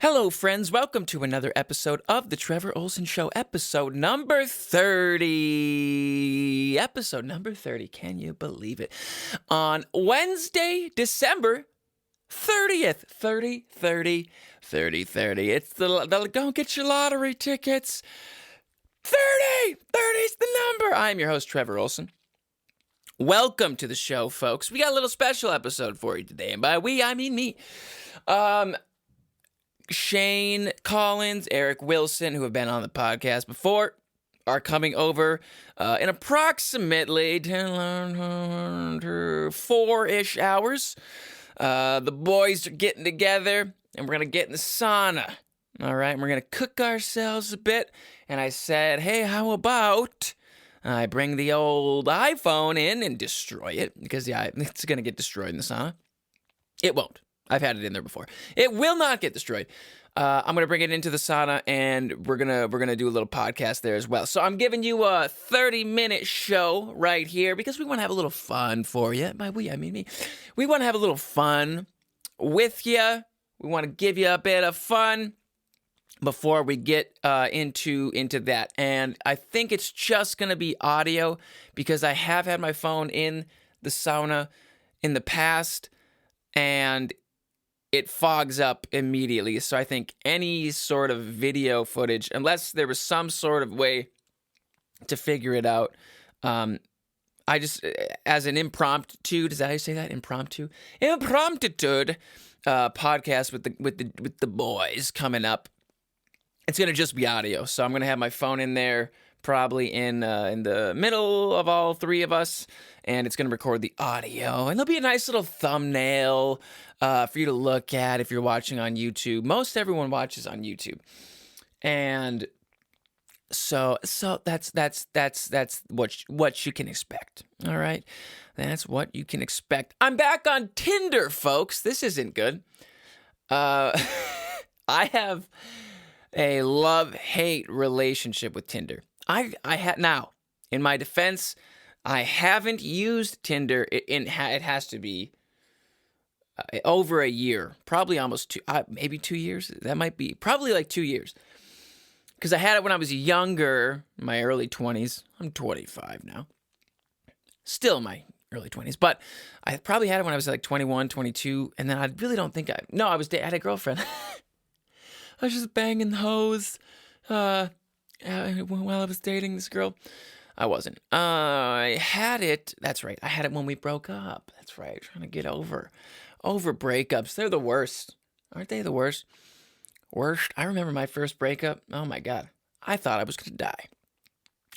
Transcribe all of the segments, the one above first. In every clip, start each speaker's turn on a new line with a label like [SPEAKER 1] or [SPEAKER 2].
[SPEAKER 1] Hello, friends. Welcome to another episode of The Trevor Ohlsen Show, episode number 30. Episode number 30. Can you believe it? On Wednesday, December 30th. 30. It's the go get your lottery tickets. 30 is the number. I'm your host, Trevor Ohlsen. Welcome to the show, folks. We got a little special episode for you today. And by we, I mean me. Shane Collins, Erik Wilson, who have been on the podcast before, are coming over in approximately 4-ish hours. The boys are getting together, and we're going to get in the sauna. All right, and we're going to cook ourselves a bit. And I said, hey, how about I bring the old iPhone in and destroy it? Because, yeah, it's going to get destroyed in the sauna. It won't. I've had it in there before. It will not get destroyed. I'm gonna bring it into the sauna, and we're gonna do a little podcast there as well. So I'm giving you a 30-minute show right here because we want to have a little fun for you. By we, I mean me. We want to have a little fun with you. We want to give you a bit of fun before we get into that. And I think it's just gonna be audio because I have had my phone in the sauna in the past, and it fogs up immediately. So I think any sort of video footage, unless there was some sort of way to figure it out, I just, as an impromptu, does that how you say that? Impromptu podcast with the boys coming up. It's gonna just be audio. So I'm gonna have my phone in there, probably in the middle of all three of us, and it's going to record the audio, and there'll be a nice little thumbnail for you to look at if you're watching on YouTube. Most everyone watches on YouTube, and so that's what you can expect. All right, that's what you can expect. I'm back on Tinder, folks. This isn't good. I have a love-hate relationship with Tinder. I had now, in my defense, I haven't used Tinder. It has to be over a year, probably almost maybe 2 years. That might be probably like 2 years, because I had it when I was younger, in my early 20s. I'm 25 now, still in my early 20s, but I probably had it when I was like 21, 22, and then I really don't think I had a girlfriend. I was just banging hoes while I was dating this girl. I wasn't. I had it. That's right. I had it when we broke up. That's right. Trying to get over breakups. They're the worst. Aren't they the worst? Worst. I remember my first breakup. Oh my God. I thought I was going to die.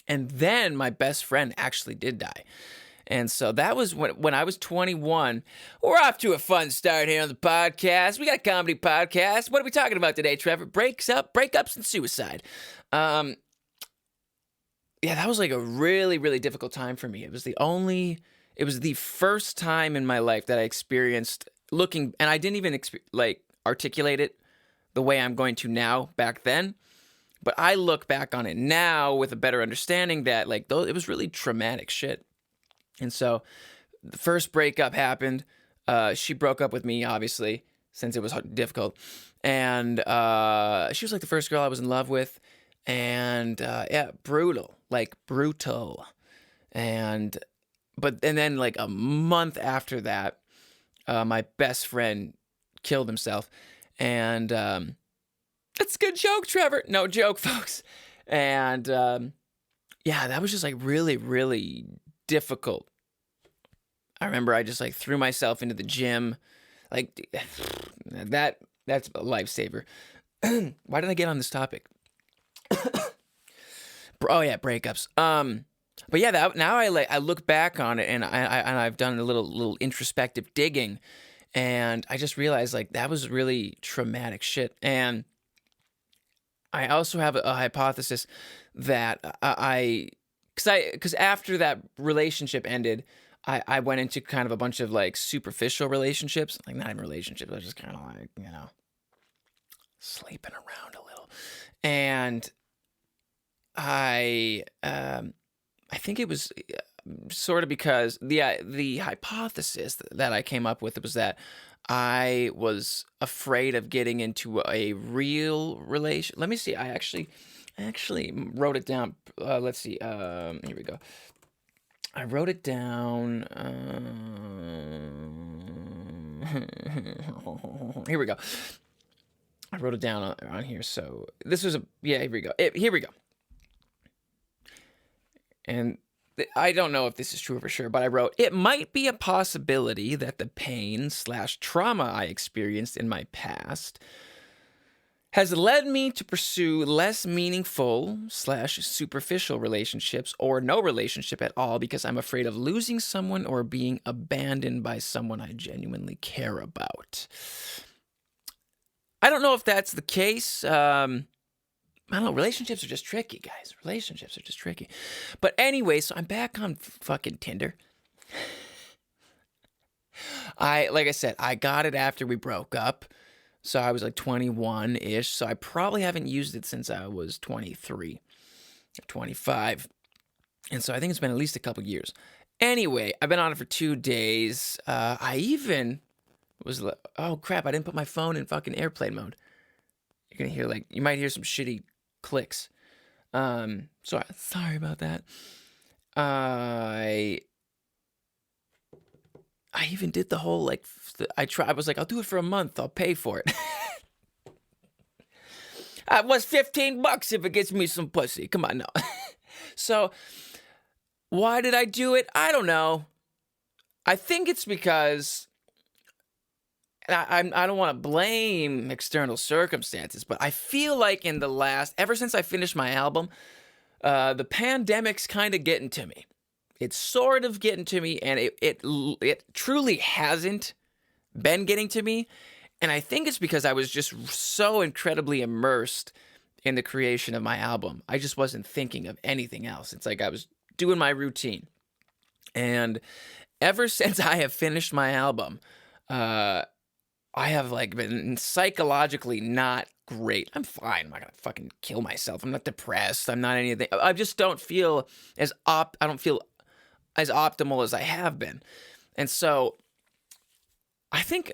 [SPEAKER 1] And then my best friend actually did die. And so that was when I was 21. We're off to a fun start here on the podcast. We got a comedy podcast. What are we talking about today, Trevor? Breakups, and suicide. Yeah, that was like a really, really difficult time for me. It was the first time in my life that I experienced and I didn't even articulate it the way I'm going to now back then. But I look back on it now with a better understanding that it was really traumatic shit. And so the first breakup happened. She broke up with me, obviously, since it was difficult. And she was like the first girl I was in love with. And yeah, brutal. And then like a month after that, my best friend killed himself. And it's a good joke, Trevor. No joke, folks. And yeah, that was just like really, really difficult. I remember I just threw myself into the gym. That's a lifesaver. Why did I get on this topic? Oh yeah, breakups. But yeah, now I look back on it, and I've done a little introspective digging, and I just realized that was really traumatic shit. And I also have a hypothesis that because after that relationship ended, I went into kind of a bunch of superficial relationships, not even relationships. I was just kind of sleeping around a little, and I think it was sort of because the hypothesis that I came up with was that I was afraid of getting into a real relation. Let me see. I actually wrote it down. Let's see. Here we go. I wrote it down. Here we go. I wrote it down on here. So this was here we go. Here we go. And I don't know if this is true for sure, but I wrote, it might be a possibility that the pain/trauma I experienced in my past has led me to pursue less meaningful/superficial relationships or no relationship at all because I'm afraid of losing someone or being abandoned by someone I genuinely care about. I don't know if that's the case. I don't know. Relationships are just tricky, guys. Relationships are just tricky. But anyway, so I'm back on fucking Tinder. Like I said, I got it after we broke up. So I was like 21-ish. So I probably haven't used it since I was 23, 25. And so I think it's been at least a couple years. Anyway, I've been on it for 2 days. I even was like, oh crap, I didn't put my phone in fucking airplane mode. You're going to hear you might hear some shitty clicks. Sorry about that. I even did the whole I was like, I'll do it for a month. I'll pay for it. It was $15 if it gets me some pussy. Come on, no. So why did I do it? I don't know. I think it's because I don't want to blame external circumstances, but I feel like ever since I finished my album, the pandemic's kind of getting to me. It's sort of getting to me, and it truly hasn't been getting to me. And I think it's because I was just so incredibly immersed in the creation of my album. I just wasn't thinking of anything else. It's like I was doing my routine. And ever since I have finished my album, I have been psychologically not great. I'm fine. I'm not gonna fucking kill myself. I'm not depressed. I'm not anything. I just don't feel as optimal as I have been. And so I think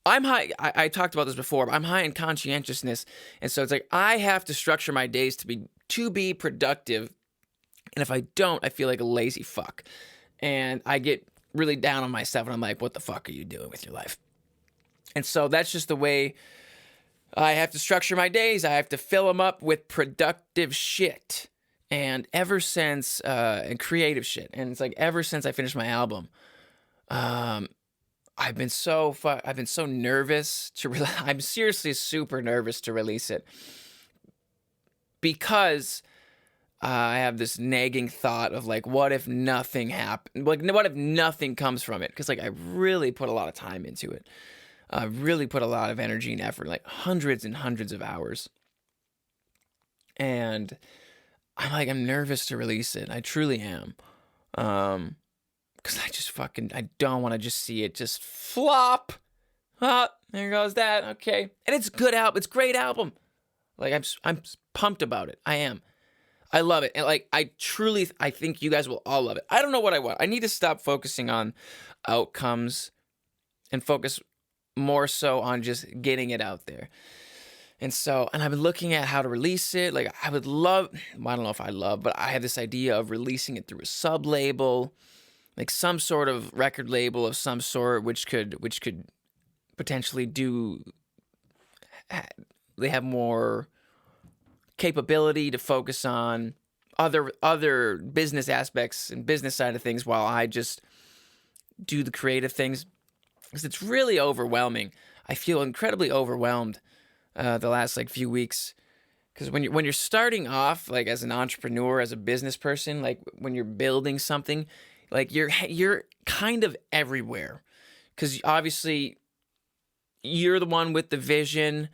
[SPEAKER 1] I'm high. I talked about this before, but I'm high in conscientiousness. And so it's like I have to structure my days to be productive. And if I don't, I feel like a lazy fuck. And I get really down on myself and I'm like, what the fuck are you doing with your life? And so that's just the way I have to structure my days. I have to fill them up with productive shit. And ever since, and creative shit. And it's like ever since I finished my album, I've been so nervous I'm seriously super nervous to release it. Because I have this nagging thought of what if nothing happened? What if nothing comes from it? Because I really put a lot of time into it. I really put a lot of energy and effort, hundreds and hundreds of hours. And I'm nervous to release it. I truly am. Because I don't want to just see it just flop. Oh, there goes that. Okay. And it's a good album. It's a great album. I'm pumped about it. I am. I love it. And I think you guys will all love it. I don't know what I want. I need to stop focusing on outcomes and focus more so on just getting it out there. And I've been looking at how to release it. I would love, I don't know if I love, but I have this idea of releasing it through a sub-label, some sort of record label of some sort, which could potentially they have more capability to focus on other business aspects and business side of things while I just do the creative things. Because it's really overwhelming. I feel incredibly overwhelmed the last few weeks. Because when you're starting off as an entrepreneur, as a business person, when you're building something, you're kind of everywhere. Because obviously you're the one with the vision,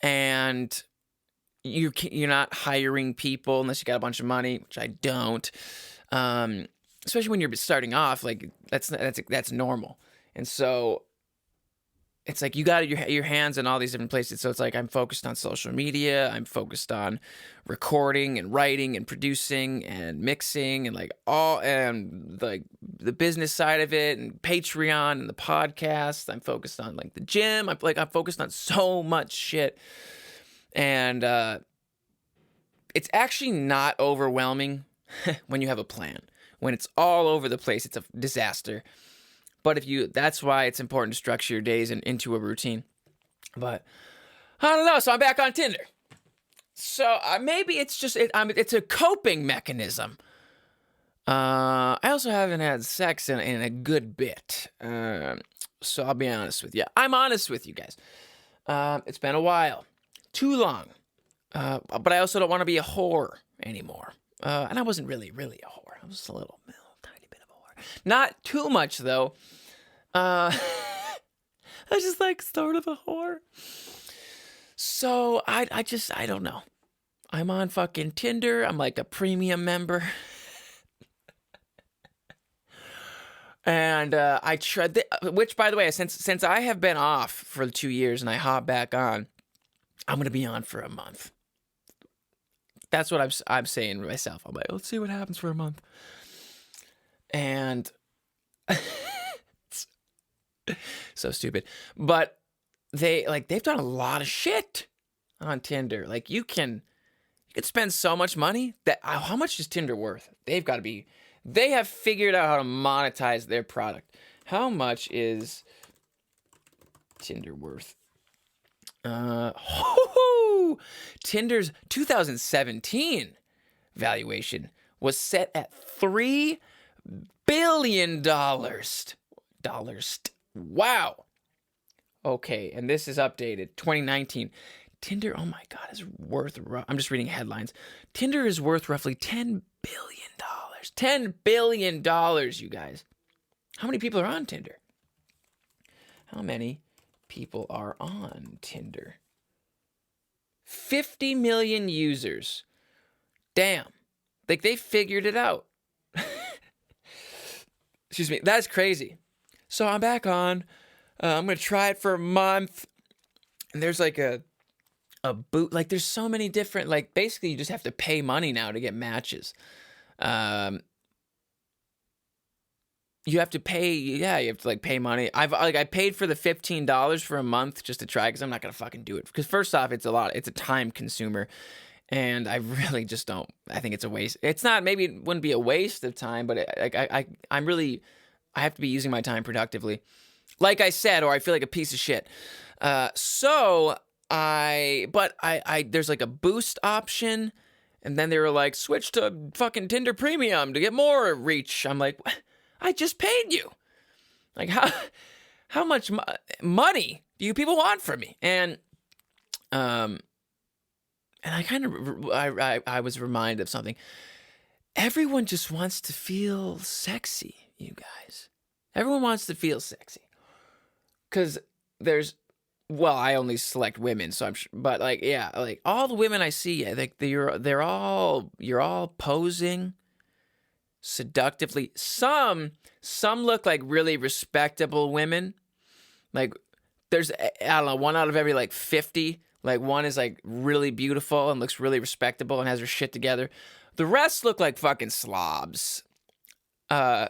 [SPEAKER 1] and you're not hiring people unless you got a bunch of money, which I don't. Especially when you're starting off, that's normal. And so it's like you got your hands in all these different places. So it's like I'm focused on social media, I'm focused on recording and writing and producing and mixing and like all and like the business side of it and Patreon and the podcast. I'm focused on like the gym. I'm focused on so much shit. And it's actually not overwhelming when you have a plan. When it's all over the place, it's a disaster. But that's why it's important to structure your days into a routine. But I don't know. So I'm back on Tinder. So maybe it's just it's a coping mechanism. I also haven't had sex in a good bit. So I'll be honest with you. I'm honest with you guys. It's been a while, too long. But I also don't want to be a whore anymore. And I wasn't really a whore. I was a little tiny bit of a whore. Not too much though. I was just like sort of a whore. So I don't know. I'm on fucking Tinder. I'm like a premium member. And I tried, which by the way, since I have been off for 2 years and I hop back on, I'm going to be on for a month. That's what I'm saying to myself. I'm like, let's see what happens for a month. And so stupid. But they've done a lot of shit on Tinder. Like you could spend so much money that how much is Tinder worth? They have figured out how to monetize their product. How much is Tinder worth? Tinder's 2017 valuation was set at $3 billion. Wow. Okay, and this is updated 2019. Tinder, oh my God, is worth. I'm just reading headlines. Tinder is worth roughly $10 billion. $10 billion, you guys. How many people are on Tinder? How many people are on Tinder? 50 million users. Damn. Like they figured it out. Excuse me. That's crazy. So I'm back on. I'm going to try it for a month. And there's like a boot. Like there's so many different, like basically you just have to pay money now to get matches. You have to pay, you have to like pay money. I paid for the $15 for a month just to try because I'm not gonna fucking do it. Because first off, it's a time consumer, and I really just don't. I think it's a waste. It's not. Maybe it wouldn't be a waste of time, but I have to be using my time productively, like I said, or I feel like a piece of shit. There's like a boost option, and then they were like, switch to fucking Tinder Premium to get more reach. I'm like, what? I just paid you. Like how much money do you people want from me? And I was reminded of something. Everyone just wants to feel sexy, you guys. Everyone wants to feel sexy. Cuz I only select women, so I'm sure, but like yeah, like all the women I see, like you're all posing seductively. Some look like really respectable women. Like there's, I don't know, one out of every like 50. Like one is like really beautiful and looks really respectable and has her shit together. The rest look like fucking slobs. No,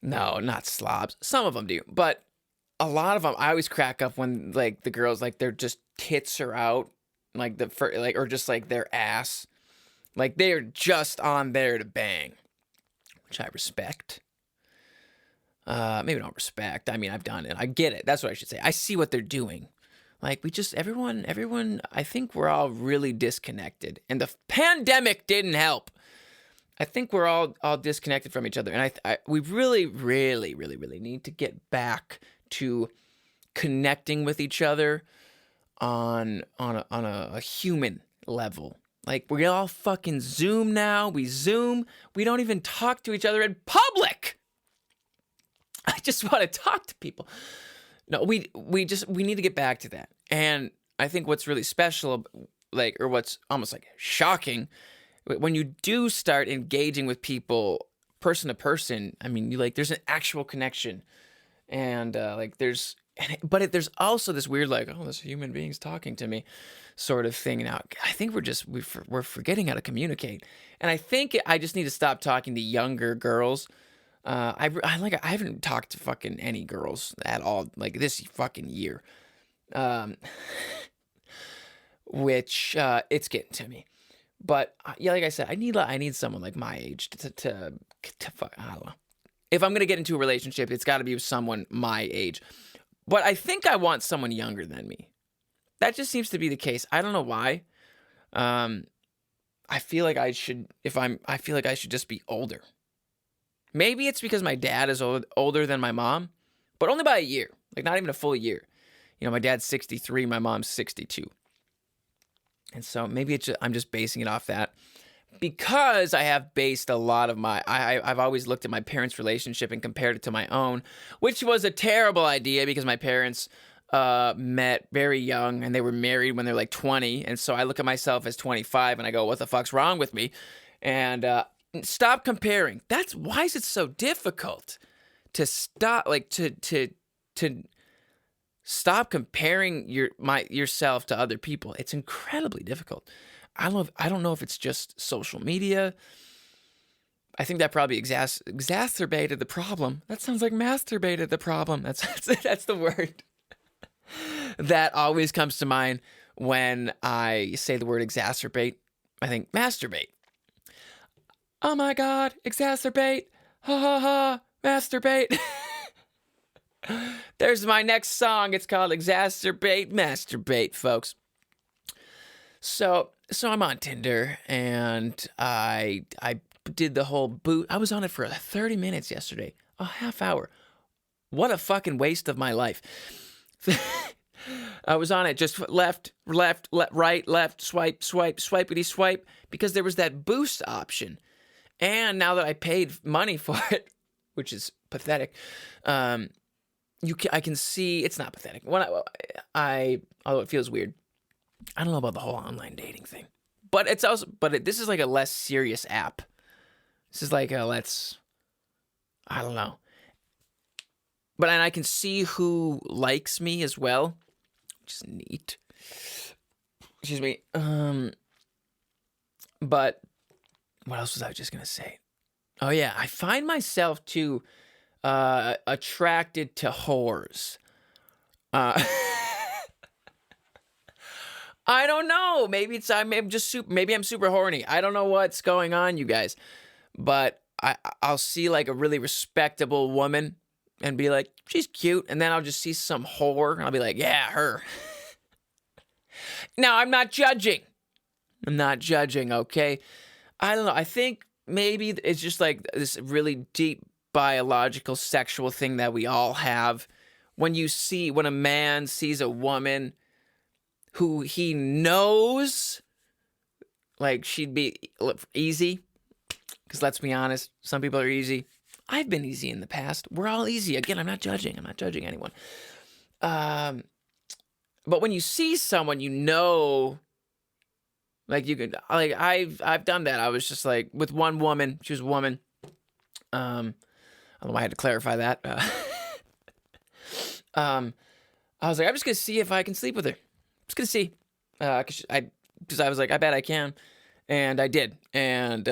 [SPEAKER 1] not slobs. Some of them do, but a lot of them, I always crack up when like the girls, like their just tits are out, like or just like their ass. Like, they're just on there to bang, which I respect. Maybe not respect. I mean, I've done it. I get it. That's what I should say. I see what they're doing. Like, everyone, I think we're all really disconnected. And the pandemic didn't help. I think we're all disconnected from each other. And we really, really, really, really need to get back to connecting with each other on a human level. Like, we all fucking Zoom now. We Zoom. We don't even talk to each other in public. I just want to talk to people. No, we need to get back to that. And I think what's really special, like, or what's almost like shocking, when you do start engaging with people person to person, I mean, there's an actual connection. And there's also this weird like, oh, this human being's talking to me sort of thing. Now I think we're forgetting how to communicate, and I think I just need to stop talking to younger girls. I haven't talked to fucking any girls at all like this fucking year, which it's getting to me. But yeah, like I said, I need someone like my age to fuck. I don't know. If I'm gonna get into a relationship, it's got to be with someone my age. But I think I want someone younger than me. That just seems to be the case. I don't know why. I feel like I should. I feel like I should just be older. Maybe it's because my dad is older than my mom, but only by a year. Like not even a full year. My dad's 63, my mom's 62. And so maybe I'm just basing it off that. Because I have based a lot of I've always looked at my parents' relationship and compared it to my own, which was a terrible idea because my parents met very young and they were married when they're like 20. And so I look at myself as 25 and I go, what the fuck's wrong with me? And stop comparing. Why is it so difficult to stop, like to stop comparing yourself to other people? It's incredibly difficult. I don't know if it's just social media. I think that probably exacerbated the problem. That sounds like masturbated the problem. That's the word that always comes to mind when I say the word exacerbate. I think masturbate. Oh my God, exacerbate. Ha ha ha, masturbate. There's my next song. It's called Exacerbate, Masturbate, folks. So I'm on Tinder, and I did the whole boot. I was on it for 30 minutes yesterday, a half hour. What a fucking waste of my life. I was on it just left, right, left, swipe, swipity swipe, because there was that boost option. And now that I paid money for it, which is pathetic, I can see it's not pathetic. Although it feels weird. I don't know about the whole online dating thing, but this is like a less serious app. This is like I don't know. And I can see who likes me as well, which is neat. Excuse me. But what else was I just gonna say? Oh yeah, I find myself too attracted to whores. I don't know. Maybe I'm super horny. I don't know what's going on, you guys. But I'll see like a really respectable woman and be like, she's cute. And then I'll just see some whore and I'll be like, yeah, her. Now, I'm not judging, okay? I don't know. I think maybe it's just like this really deep biological sexual thing that we all have. When a man sees a woman who he knows, like, she'd be easy. Because let's be honest, some people are easy. I've been easy in the past. We're all easy. Again, I'm not judging anyone. But when you see someone, like you could, like I've done that. I was just like with one woman. She was a woman. I don't know why I had to clarify that. I was like, I'm just gonna see if I can sleep with her. Just gonna see, because I was like, I bet I can, and I did, and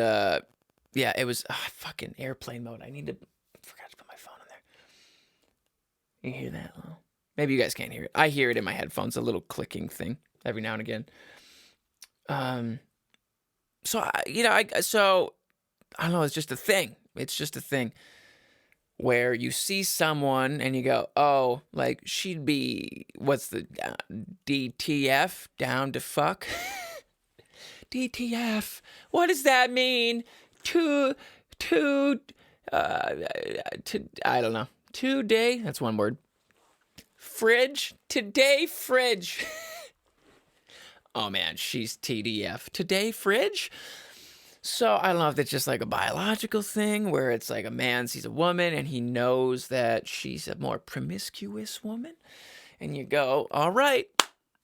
[SPEAKER 1] yeah, it was fucking airplane mode. I forgot to put my phone in there. You hear that? Oh, maybe you guys can't hear it. I hear it in my headphones, a little clicking thing every now and again. So I don't know. It's just a thing. Where you see someone and you go, oh, like she'd be, what's the DTF, down to fuck? DTF, what does that mean? I don't know. Today, that's one word. Fridge, today fridge. Oh man, she's TDF. Today fridge? So I don't know if it's just like a biological thing where it's like a man sees a woman and he knows that she's a more promiscuous woman. And you go, all right,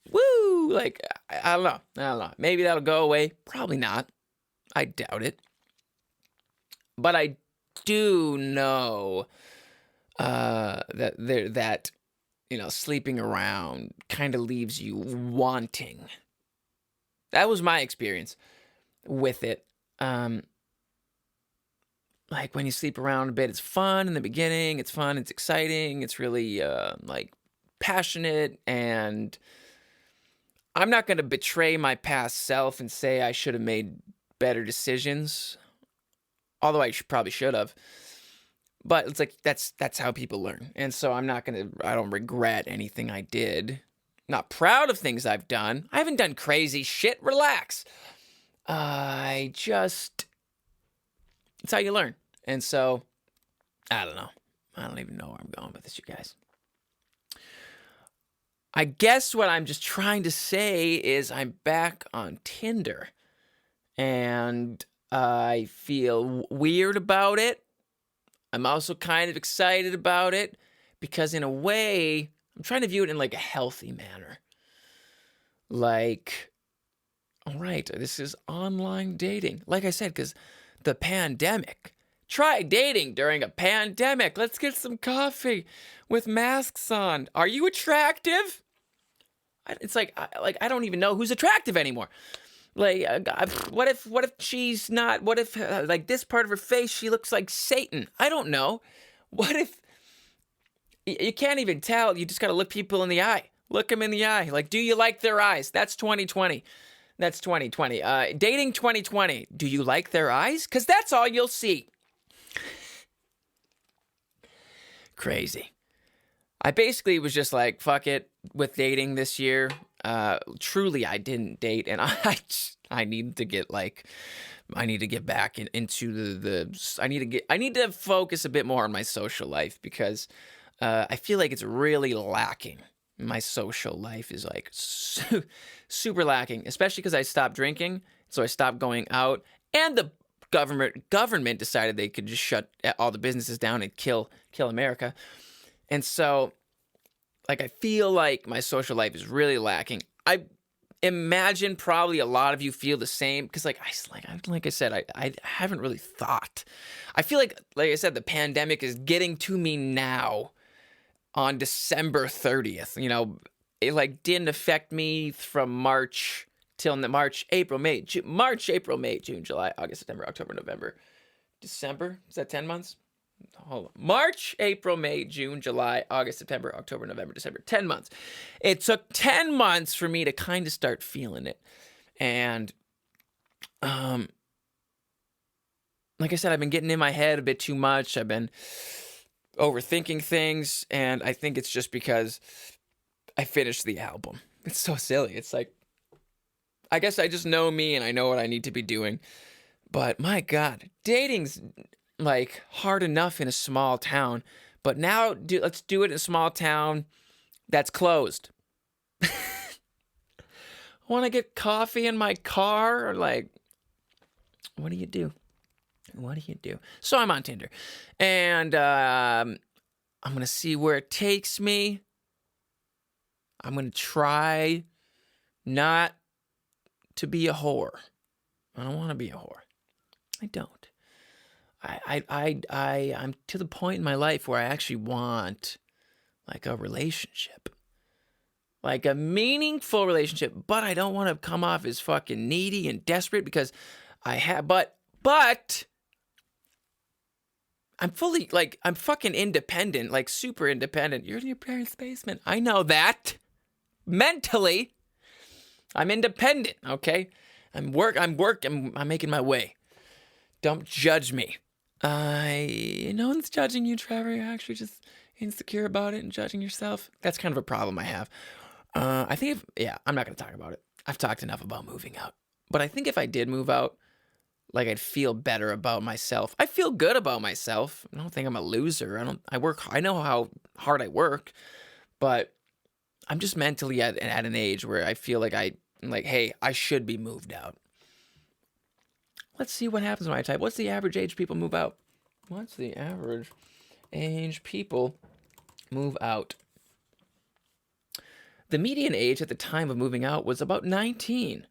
[SPEAKER 1] woo! Like, I don't know. Maybe that'll go away. Probably not. I doubt it. But I do know that sleeping around kind of leaves you wanting. That was my experience with it. Like when you sleep around a bit, it's fun in the beginning. It's fun. It's exciting. It's really like passionate. And I'm not going to betray my past self and say I should have made better decisions, although I probably should have. But it's like that's how people learn. And so I don't regret anything I did. Not proud of things I've done. I haven't done crazy shit. Relax. It's how you learn. And so, I don't know. I don't even know where I'm going with this, you guys. I guess what I'm just trying to say is I'm back on Tinder. And I feel weird about it. I'm also kind of excited about it because in a way, I'm trying to view it in like a healthy manner. Like, all right, this is online dating. Like I said, because the pandemic. Try dating during a pandemic. Let's get some coffee with masks on. Are you attractive? It's like I don't even know who's attractive anymore. Like, what if she's not? What if like this part of her face, she looks like Satan? I don't know. What if you can't even tell? You just got to look people in the eye. Look them in the eye. Like, do you like their eyes? That's 2020. That's 2020. Dating 2020. Do you like their eyes? Because that's all you'll see. Crazy. I basically was just like, fuck it with dating this year. Truly, I didn't date, and I need to get back into I need to focus a bit more on my social life because I feel like it's really lacking. My social life is like super lacking, especially because I stopped drinking, so I stopped going out, and the government decided they could just shut all the businesses down and kill America, and so. Like, I feel like my social life is really lacking. I imagine probably a lot of you feel the same because, like I said, I haven't really thought. I feel like I said, the pandemic is getting to me now on December 30th. It like didn't affect me from March till March, April, May, June, July, August, September, October, November, December. Is that 10 months? Hold on. March, April, May, June, July, August, September, October, November, December. 10 months. It took 10 months for me to kind of start feeling it. And, like I said, I've been getting in my head a bit too much. I've been overthinking things. And I think it's just because I finished the album. It's so silly. It's like, I guess I just know me and I know what I need to be doing. But my God, dating's like hard enough in a small town, but now let's do it in a small town that's closed. Want to get coffee in my car? Or like, what do you do? So I'm on Tinder, and I'm gonna see where it takes me. I'm gonna try not to be a whore. I don't want to be a whore. I don't. I'm to the point in my life where I actually want like a relationship, like a meaningful relationship, but I don't want to come off as fucking needy and desperate because but I'm fully like, I'm fucking independent, like super independent. You're in your parents' basement. I know that. Mentally, I'm independent, okay? I'm making my way. Don't judge me. No one's judging you, Trevor. You're actually just insecure about it and judging yourself. That's kind of a problem I have. I think I'm not going to talk about it. I've talked enough about moving out. But I think if I did move out, like I'd feel better about myself. I feel good about myself. I don't think I'm a loser. I know how hard I work, but I'm just mentally at an age where I feel like hey, I should be moved out. Let's see what happens when I type. What's the average age people move out? What's the average age people move out? The median age at the time of moving out was about 19.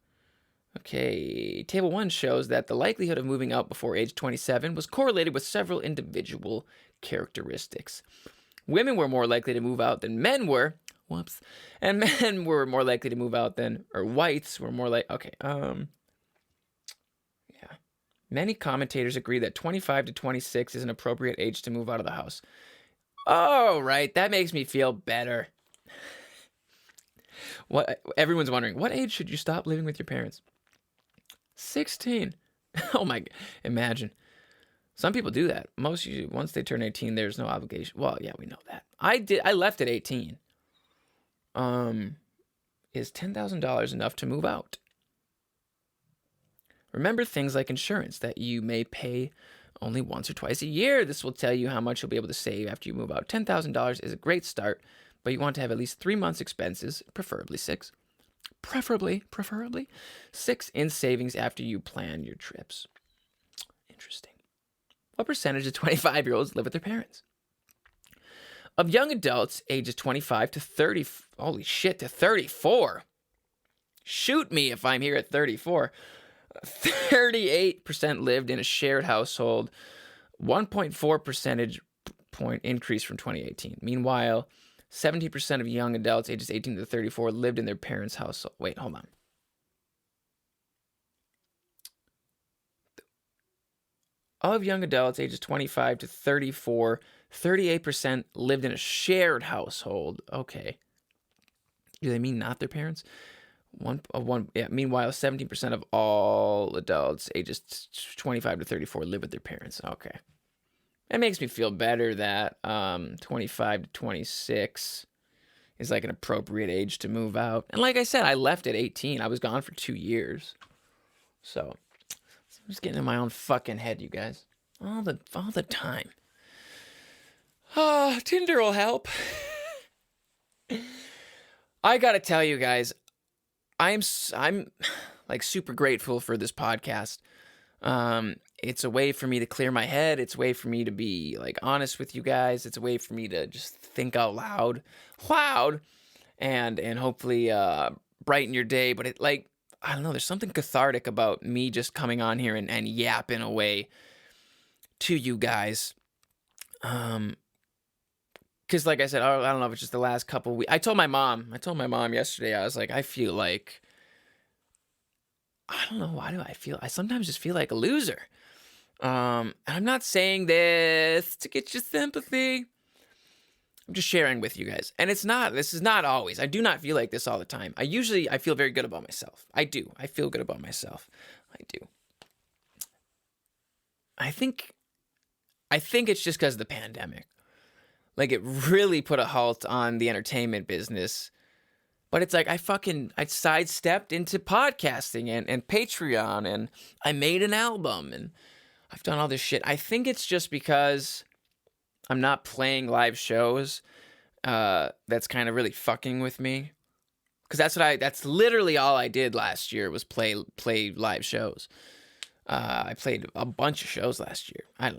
[SPEAKER 1] Okay, Table 1 shows that the likelihood of moving out before age 27 was correlated with several individual characteristics. Women were more likely to move out than men were. Whoops. And men were more likely to move out than, or whites were more like, okay, yeah. Many commentators agree that 25 to 26 is an appropriate age to move out of the house. Oh, right. That makes me feel better. Everyone's wondering, what age should you stop living with your parents? 16. Oh my, imagine. Some people do that. Once they turn 18, there's no obligation. Well, yeah, we know that. I left at 18. Is $10,000 enough to move out? Remember things like insurance that you may pay only once or twice a year. This will tell you how much you'll be able to save after you move out. $10,000 is a great start, but you want to have at least 3 months expenses, preferably 6. Preferably 6 in savings after you plan your trips. Interesting. What percentage of 25-year-olds live with their parents? Of young adults ages 25 to 30, holy shit, to 34. Shoot me if I'm here at 34. 38% lived in a shared household, 1.4 percentage point increase from 2018. Meanwhile, 70% of young adults ages 18 to 34 lived in their parents' household. Wait, hold on. Of young adults ages 25 to 34, 38% lived in a shared household. Okay. Do they mean not their parents? Meanwhile, 17% of all adults ages 25 to 34 live with their parents. Okay. It makes me feel better that 25 to 26 is like an appropriate age to move out. And like I said, I left at 18. I was gone for 2 years. So I'm just getting in my own fucking head, you guys. All the time. Tinder will help. I gotta tell you guys, I'm like super grateful for this podcast. It's a way for me to clear my head. It's a way for me to be like honest with you guys. It's a way for me to just think out loud, and hopefully brighten your day. But it, like, I don't know, there's something cathartic about me just coming on here and yapping away to you guys. Because like I said, I don't know if it's just the last couple weeks. I told my mom yesterday, I was like, I feel like, I don't know, why do I feel, I sometimes just feel like a loser. And I'm not saying this to get your sympathy. I'm just sharing with you guys. And this is not always. I do not feel like this all the time. I feel very good about myself. I do. I feel good about myself. I do. I think it's just because of the pandemic. Like, it really put a halt on the entertainment business. But it's like I sidestepped into podcasting and Patreon, and I made an album, and I've done all this shit. I think it's just because I'm not playing live shows. That's kind of really fucking with me. Because that's literally all I did last year was play live shows. I played a bunch of shows last year. I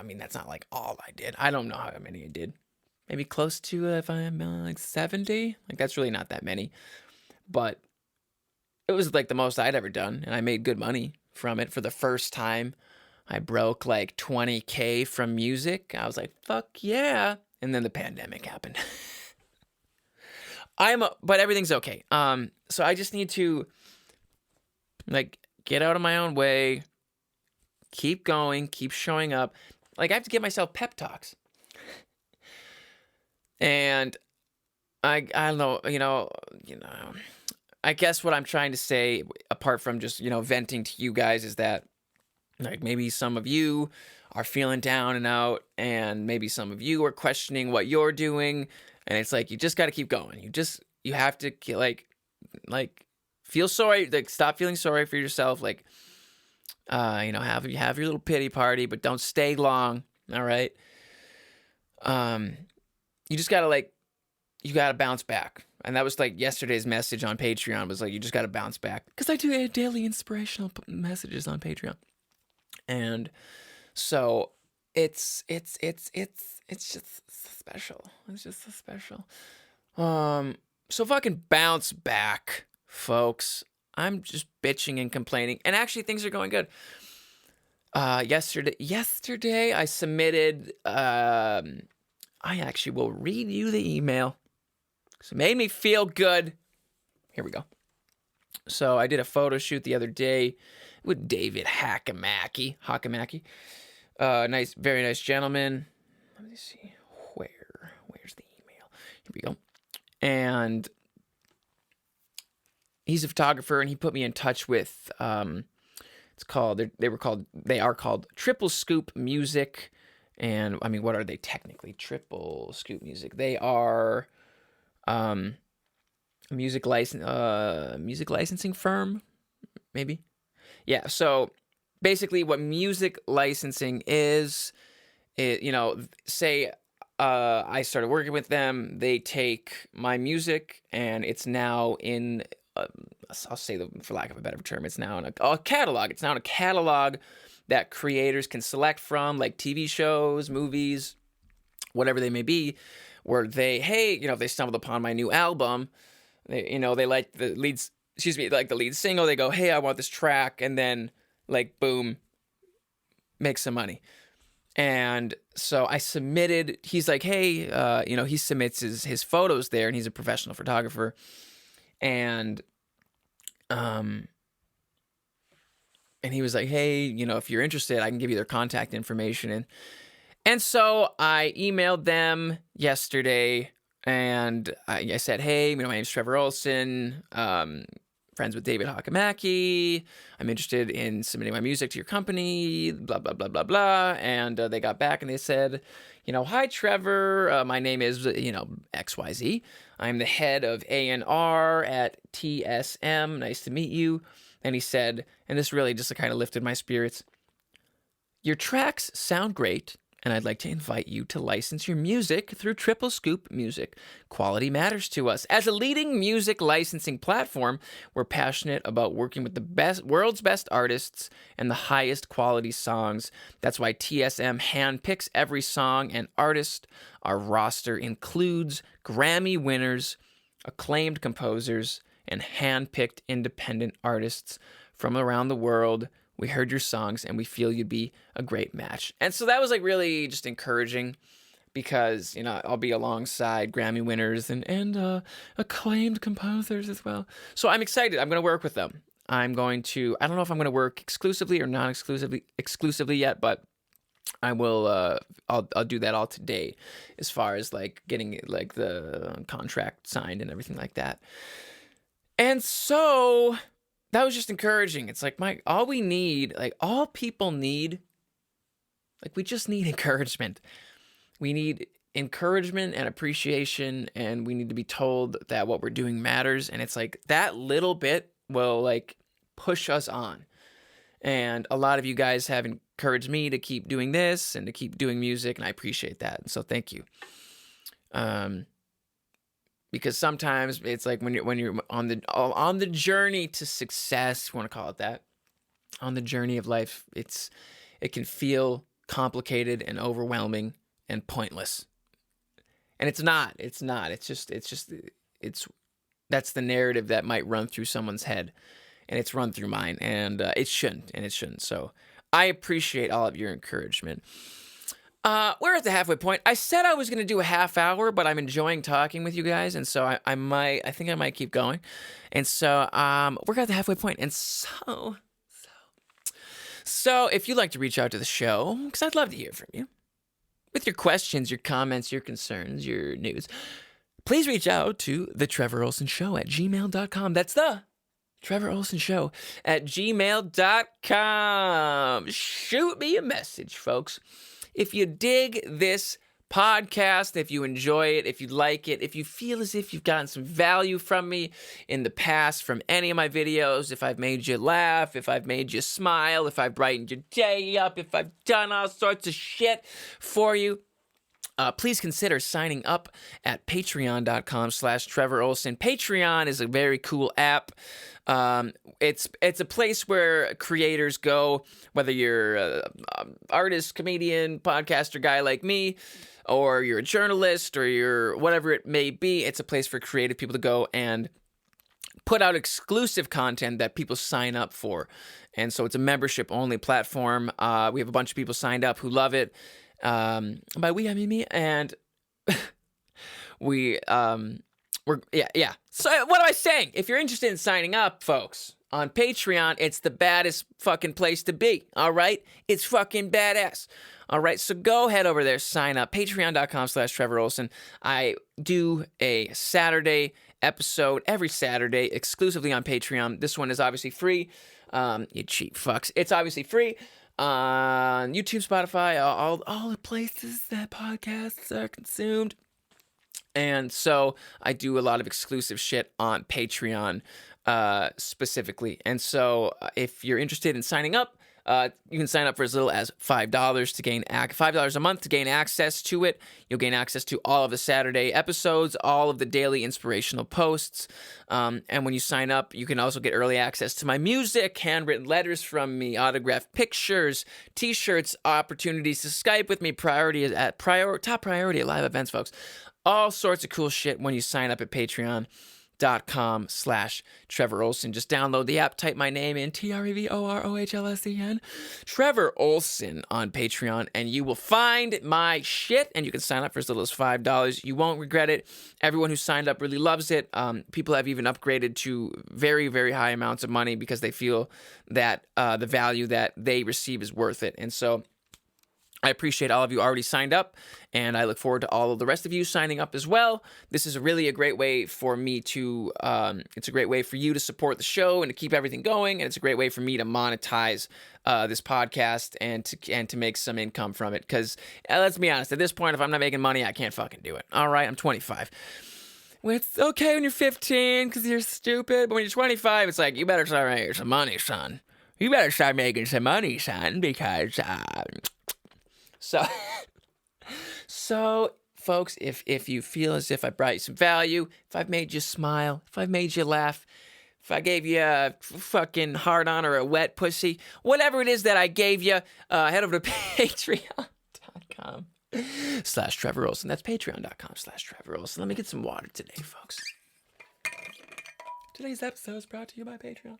[SPEAKER 1] mean, that's not like all I did. I don't know how many I did. Maybe close to, if I'm like 70. Like, that's really not that many. But it was like the most I'd ever done. And I made good money from it for the first time. I broke like 20K from music. I was like, fuck yeah. And then the pandemic happened. But everything's okay. So I just need to like get out of my own way, keep going, keep showing up. Like, I have to give myself pep talks. And I don't know, I guess what I'm trying to say, apart from just, venting to you guys, is that like maybe some of you are feeling down and out, and maybe some of you are questioning what you're doing, and it's like, you just got to keep going. You have to like feel sorry, like stop feeling sorry for yourself, like, have your little pity party, but don't stay long. All right. You just gotta you gotta bounce back. And that was like yesterday's message on Patreon was like, you just gotta bounce back. Because I do daily inspirational messages on Patreon. And so it's just special. It's just so special. So fucking bounce back, folks. I'm just bitching and complaining. And actually things are going good. Yesterday I submitted I actually will read you the email because it made me feel good. Here we go. So I did a photo shoot the other day with David Hakamaki. Nice, very nice gentleman. Let me see. Where's the email? Here we go. And he's a photographer, and he put me in touch with, they are called Triple Scoop Music. And I mean, what are they technically? Triple Scoop Music. They are music licensing firm, maybe. Yeah. So basically, what music licensing is, say I started working with them. They take my music, and it's now in, I'll say, for lack of a better term, it's now in a catalog. It's now in a catalog that creators can select from, like TV shows, movies, whatever they may be, where if they stumbled upon my new album, they like the lead single, they go, hey, I want this track, and then, like, boom, make some money. And so I submitted, he's like, hey, he submits his photos there, and he's a professional photographer. And he was like, hey, if you're interested, I can give you their contact information. And so I emailed them yesterday, and I said, hey, my name's Trevor Ohlsen, friends with David Hakamaki. I'm interested in submitting my music to your company, blah, blah, blah, blah, blah. And they got back and they said, hi, Trevor. My name is, XYZ. I'm the head of A&R at TSM. Nice to meet you. And he said, and this really just kind of lifted my spirits, your tracks sound great, and I'd like to invite you to license your music through Triple Scoop Music. Quality matters to us. As a leading music licensing platform, we're passionate about working with the world's best artists and the highest quality songs. That's why TSM handpicks every song and artist. Our roster includes Grammy winners, acclaimed composers, and handpicked independent artists from around the world. We heard your songs, and we feel you'd be a great match. And so that was, like, really just encouraging because, I'll be alongside Grammy winners and acclaimed composers as well. So I'm excited. I'm going to work with them. I don't know if I'm going to work exclusively or non-exclusively yet, but I will, I'll do that all today as far as, like, getting, like, the contract signed and everything like that. And so that was just encouraging. It's like, all we need, like, all people need, like, we just need encouragement. We need encouragement and appreciation, and we need to be told that what we're doing matters. And it's like that little bit will, like, push us on. And a lot of you guys have encouraged me to keep doing this and to keep doing music, and I appreciate that. So thank you. Because sometimes it's like when you're on the journey to success, if you want to call it that, on the journey of life, it can feel complicated and overwhelming and pointless. And it's not. That's the narrative that might run through someone's head, and it's run through mine, and it shouldn't. So I appreciate all of your encouragement. We're at the halfway point. I said I was going to do a half hour, but I'm enjoying talking with you guys, and so I think I might keep going. And so we're at the halfway point, and so if you'd like to reach out to the show, because I'd love to hear from you with your questions, your comments, your concerns, your news, please reach out to the Trevor Ohlsen Show at gmail.com. That's the Trevor Ohlsen Show at gmail.com. Shoot me a message, folks. If you dig this podcast, if you enjoy it, if you like it, if you feel as if you've gotten some value from me in the past, from any of my videos, if I've made you laugh, if I've made you smile, if I've brightened your day up, if I've done all sorts of shit for you, please consider signing up at patreon.com/Trevor Ohlsen. Patreon is a very cool app. It's a place where creators go, whether you're an artist, comedian, podcaster guy like me, or you're a journalist, or you're whatever it may be. It's a place for creative people to go and put out exclusive content that people sign up for. And so it's a membership-only platform. We have a bunch of people signed up who love it. By we, I mean me. And Yeah. So what am I saying? If you're interested in signing up, folks, on Patreon, it's the baddest fucking place to be. All right, it's fucking badass. All right, so go head over there, sign up. Patreon.com/Trevor Ohlsen. I do a Saturday episode every Saturday exclusively on Patreon. This one is obviously free. You cheap fucks. It's obviously free on YouTube, Spotify, all the places that podcasts are consumed. And so I do a lot of exclusive shit on Patreon specifically. And so if you're interested in signing up, you can sign up for as little as $5 to gain $5 a month to gain access to it. You'll gain access to all of the Saturday episodes, all of the daily inspirational posts. And when you sign up, you can also get early access to my music, handwritten letters from me, autographed pictures, t-shirts, opportunities to Skype with me, top priority at live events, folks. All sorts of cool shit when you sign up at patreon.com/Trevor Ohlsen. Just download the app, type my name in, TREVOROHLSEN, Trevor Ohlsen on Patreon, and you will find my shit, and you can sign up for as little as $5. You won't regret it. Everyone who signed up really loves it. People have even upgraded to very, very high amounts of money because they feel that the value that they receive is worth it. And so I appreciate all of you already signed up, and I look forward to all of the rest of you signing up as well. This is really a great way for me to, it's a great way for you to support the show and to keep everything going, and it's a great way for me to monetize this podcast and to make some income from it. Because let's be honest, at this point, if I'm not making money, I can't fucking do it. All right, I'm 25. Well, it's okay when you're 15 because you're stupid, but when you're 25, it's like, you better start making some money, son. You better start making some money, son, because... So, folks, if you feel as if I brought you some value, if I've made you smile, if I've made you laugh, if I gave you a fucking hard-on or a wet pussy, whatever it is that I gave you, head over to patreon.com/Trevor Ohlsen. That's patreon.com/Trevor Ohlsen. Let me get some water today, folks. Today's episode is brought to you by Patreon.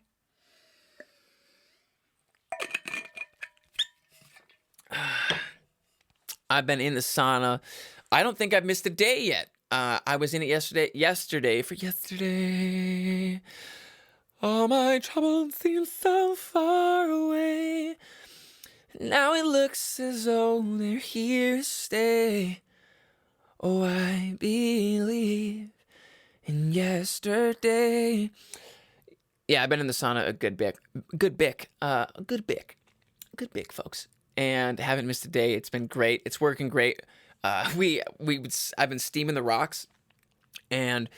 [SPEAKER 1] I've been in the sauna. I don't think I've missed a day yet. I was in it yesterday. All my troubles seem so far away. Now it looks as though they're here to stay. Oh, I believe in yesterday. Yeah, I've been in the sauna a good bit, folks. And haven't missed a day. It's been great. It's working great. I've been steaming the rocks, and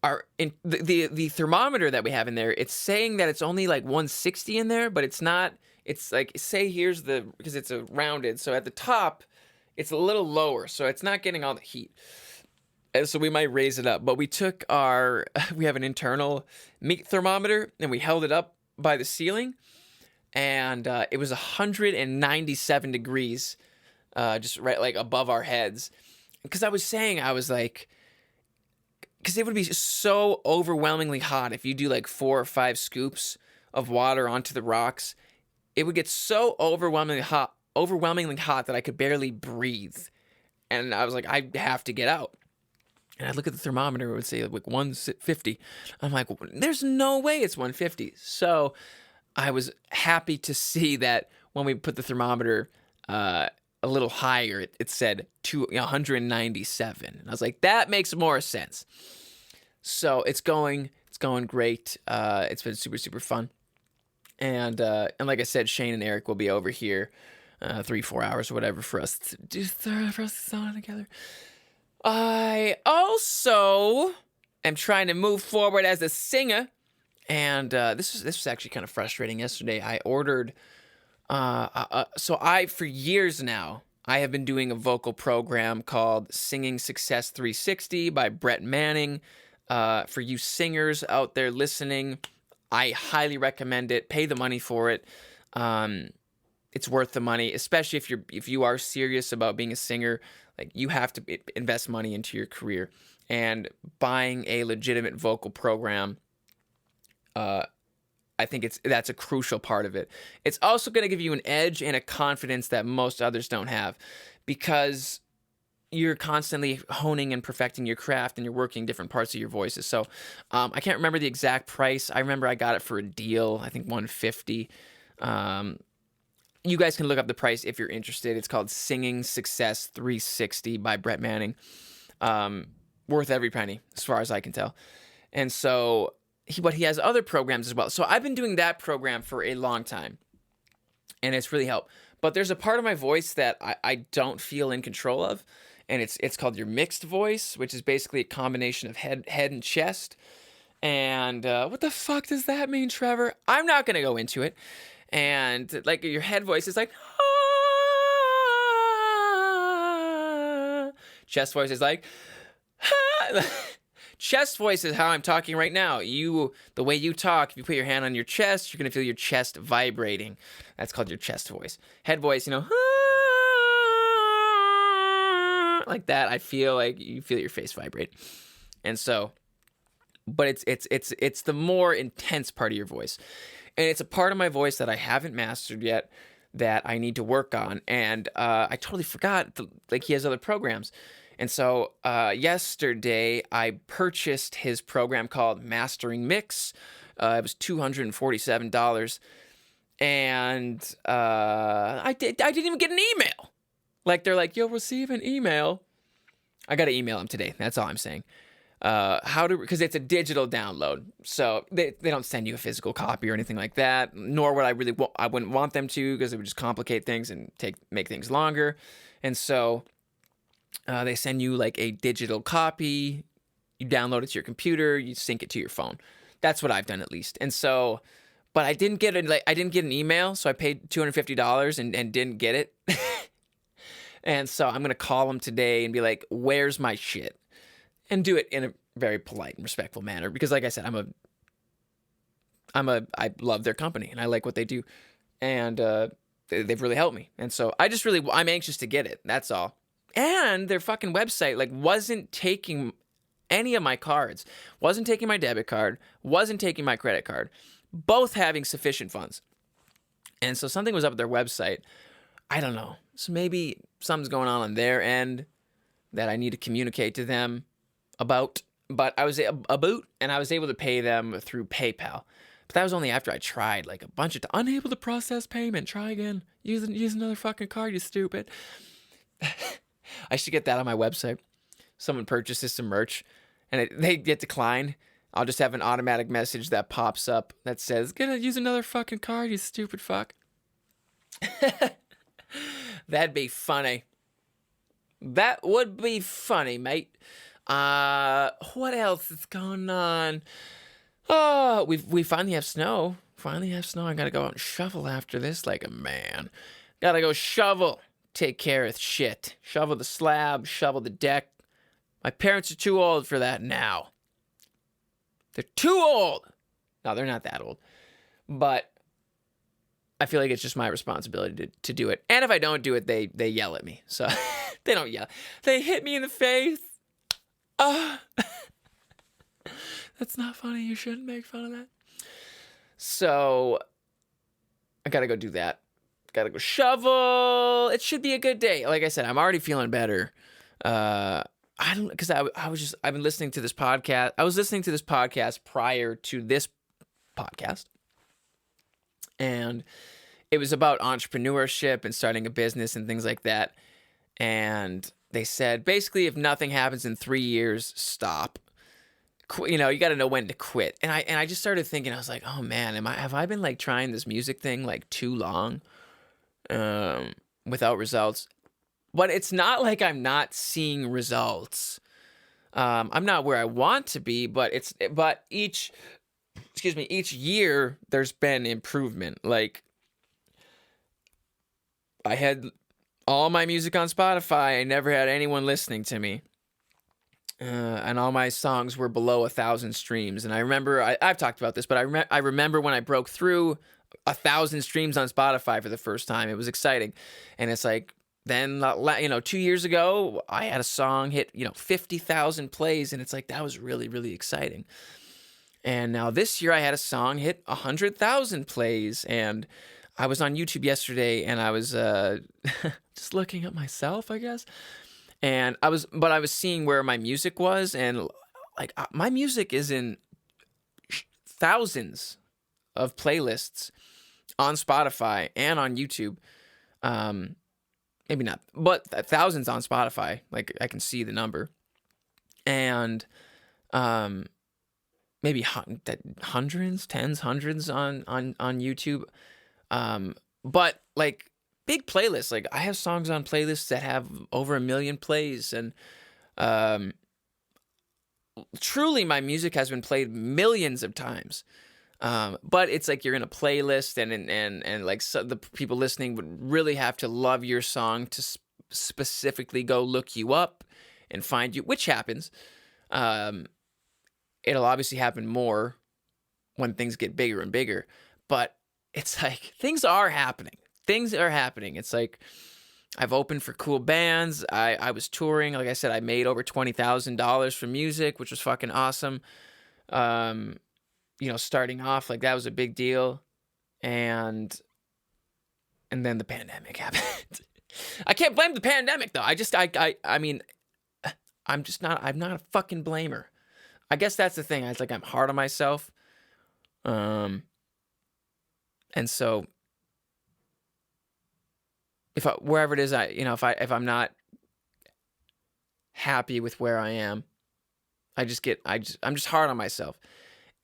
[SPEAKER 1] the thermometer that we have in there, it's saying that it's only like 160 in there, but it's not. It's like, say because it's a rounded, so at the top it's a little lower, so it's not getting all the heat. And so we might raise it up. But we have an internal meat thermometer, and we held it up by the ceiling. And it was 197 degrees, just right like above our heads. Because I was like, because it would be so overwhelmingly hot if you do like 4 or 5 scoops of water onto the rocks. It would get so overwhelmingly hot that I could barely breathe. And I was like, I have to get out. And I look at the thermometer, it would say like 150. I'm like, there's no way it's 150. So I was happy to see that when we put the thermometer a little higher, it said 197. And I was like, that makes more sense. So it's going great. It's been super, super fun. And like I said, Shane and Erik will be over here 3-4 hours or whatever for us to do sauna together. I also am trying to move forward as a singer. And this was actually kind of frustrating yesterday. I ordered, for years now, I have been doing a vocal program called Singing Success 360 by Brett Manning. For you singers out there listening, I highly recommend it. Pay the money for it. It's worth the money, especially if you are serious about being a singer. Like, you have to invest money into your career. And buying a legitimate vocal program, I think that's a crucial part of it. It's also going to give you an edge and a confidence that most others don't have, because you're constantly honing and perfecting your craft, and you're working different parts of your voices. So I can't remember the exact price. I remember I got it for a deal, I think $150. You guys can look up the price if you're interested. It's called Singing Success 360 by Brett Manning. Worth every penny, as far as I can tell. And so, but he has other programs as well. So I've been doing that program for a long time, and it's really helped. But there's a part of my voice that I don't feel in control of, and it's called your mixed voice, which is basically a combination of head and chest. And what the fuck does that mean, Trevor? I'm not going to go into it. And like your head voice is like, ah. Chest voice is like, ah. Chest voice is how I'm talking right now. The way you talk, if you put your hand on your chest, you're going to feel your chest vibrating. That's called your chest voice. Head voice, ah. Like that. I feel like you feel your face vibrate. And so, but it's the more intense part of your voice. And it's a part of my voice that I haven't mastered yet, that I need to work on. And I totally forgot, he has other programs. And so yesterday I purchased his program called Mastering Mix. It was $247. And I didn't even get an email. Like, they're like, you'll receive an email. I got to email him today. That's all I'm saying. Because it's a digital download, so they don't send you a physical copy or anything like that. Nor would I wouldn't want them to, because it would just complicate things and make things longer. And so they send you like a digital copy. You download it to your computer. You sync it to your phone. That's what I've done, at least. And so, but I didn't get an email, so I paid $250 and didn't get it. And so I'm gonna call them today and be like, "Where's my shit?" And do it in a very polite and respectful manner, because, like I said, I love their company and I like what they do, and they've really helped me. And so I'm anxious to get it. That's all. And their fucking website wasn't taking any of my cards, wasn't taking my debit card, wasn't taking my credit card, both having sufficient funds. And so something was up at their website. I don't know. So maybe something's going on their end that I need to communicate to them about. But I was able to pay them through PayPal. But that was only after I tried like a bunch of unable to process payment. Try again. Use another fucking card, you stupid. I should get that on my website. Someone purchases some merch and they get declined. I'll just have an automatic message that pops up that says, "Gonna use another fucking card, you stupid fuck." That'd be funny. That would be funny, mate. What else is going on? Oh, we finally have snow. I gotta go out and shovel after this like a man. Gotta go shovel. Take care of shit. Shovel the slab, shovel the deck. My parents are too old for that now. They're too old. No, they're not that old. But I feel like it's just my responsibility to do it. And if I don't do it, they yell at me. So they don't yell. They hit me in the face. That's not funny. You shouldn't make fun of that. So I gotta go do that. Gotta go shovel. It should be a good day. Like I said, I'm already feeling better. I've been listening to this podcast. I was listening to this podcast prior to this podcast. And it was about entrepreneurship and starting a business and things like that. And they said, basically, if nothing happens in 3 years, stop. You got to know when to quit. And I just started thinking, I was like, oh man, have I been like trying this music thing like too long without results? But it's not like I'm not seeing results. I'm not where I want to be, but each year there's been improvement. Like, I had all my music on Spotify. I never had anyone listening to me. And all my songs were below 1,000 streams. And I remember, I've talked about this, but I remember when I broke through 1,000 streams on Spotify for the first time. It was exciting. And it's like, then, 2 years ago, I had a song hit, 50,000 plays. And it's like, that was really, really exciting. And now this year I had a song hit 100,000 plays. And I was on YouTube yesterday and I was just looking at myself, I guess. And I was seeing where my music was, and like my music is in thousands of playlists on Spotify and on YouTube. Maybe not, but thousands on Spotify. Like I can see the number, and maybe hundreds, tens, hundreds on YouTube. But like big playlists. Like I have songs on playlists that have over 1 million plays, and truly my music has been played millions of times. But it's like you're in a playlist, and like so the people listening would really have to love your song to specifically go look you up and find you, which happens. It'll obviously happen more when things get bigger and bigger, but it's like things are happening. Things are happening. It's like I've opened for cool bands. I was touring. Like I said, I made over $20,000 from music, which was fucking awesome. Starting off, like that was a big deal. And then the pandemic happened. I can't blame the pandemic though. I mean, I'm not a fucking blamer. I guess that's the thing. It's like I'm hard on myself. And so wherever it is, if I'm not happy with where I am, I'm just hard on myself.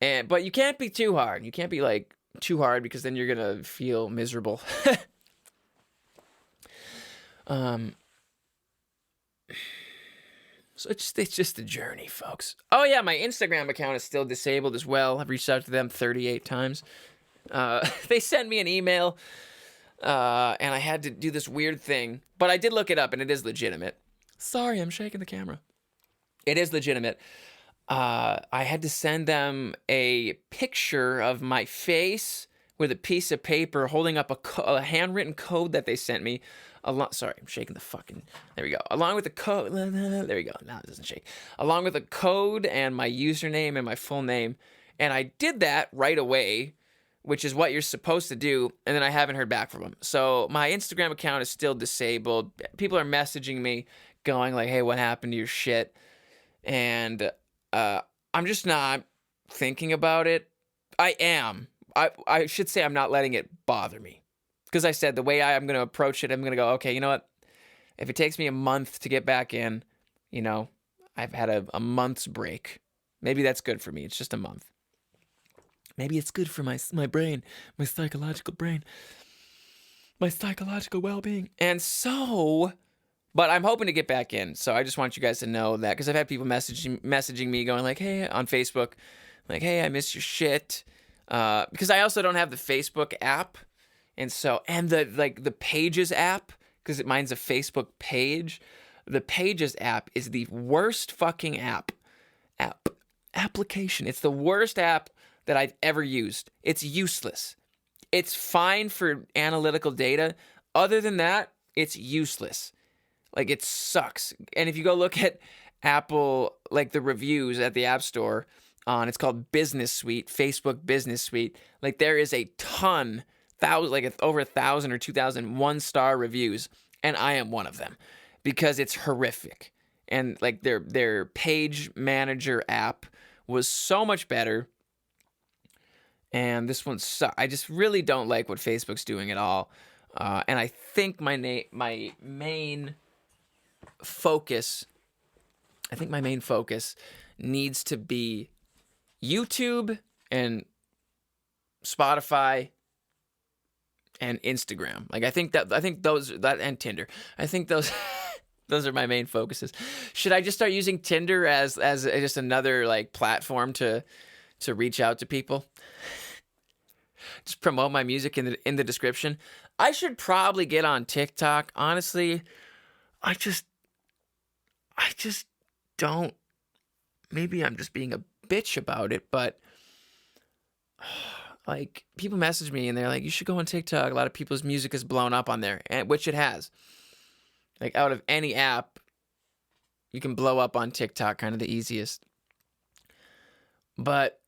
[SPEAKER 1] But you can't be too hard. You can't be like too hard, because then you're gonna feel miserable. So it's just a journey, folks. Oh yeah, my Instagram account is still disabled as well. I've reached out to them 38 times. They sent me an email, and I had to do this weird thing, but I did look it up, and it is legitimate. Sorry, I'm shaking the camera. It is legitimate. I had to send them a picture of my face with a piece of paper holding up a handwritten code that they sent me. Sorry, I'm shaking the fucking... There we go. Along with the code... There we go. Now it doesn't shake. Along with the code and my username and my full name. And I did that right away, which is what you're supposed to do, and then I haven't heard back from them. So my Instagram account is still disabled. People are messaging me going like, hey, what happened to your shit? And I'm just not thinking about it. I am. I should say I'm not letting it bother me. Because I said the way I'm going to approach it, I'm going to go, okay, you know what? If it takes me a month to get back in, I've had a month's break. Maybe that's good for me. It's just a month. Maybe it's good for my brain, my psychological brain, my psychological well-being. And so, but I'm hoping to get back in. So I just want you guys to know that, because I've had people messaging me going like, hey, on Facebook, like, hey, I miss your shit. Because I also don't have the Facebook app. And the Pages app, because mine's a Facebook page. The Pages app is the worst fucking application. It's the worst app that I've ever used. It's useless. It's fine for analytical data. Other than that, it's useless. Like, it sucks. And if you go look at Apple, like the reviews at the App Store it's called Business Suite, Facebook Business Suite. Like, there is a ton, over 1,000 or 2,000 one-star reviews, and I am one of them, because it's horrific. And like their page manager app was so much better, and this one sucks. I just really don't like what Facebook's doing at all. And I think my main focus needs to be YouTube and Spotify and Instagram. Like, I think those and Tinder. I think those those are my main focuses. Should I just start using Tinder as just another like platform to reach out to people? Just promote my music in the description. I should probably get on TikTok. Honestly, I just don't. Maybe I'm just being a bitch about it, but like, people message me and they're like, you should go on TikTok. A lot of people's music is blown up on there, which it has. Like, out of any app, you can blow up on TikTok, kind of the easiest. But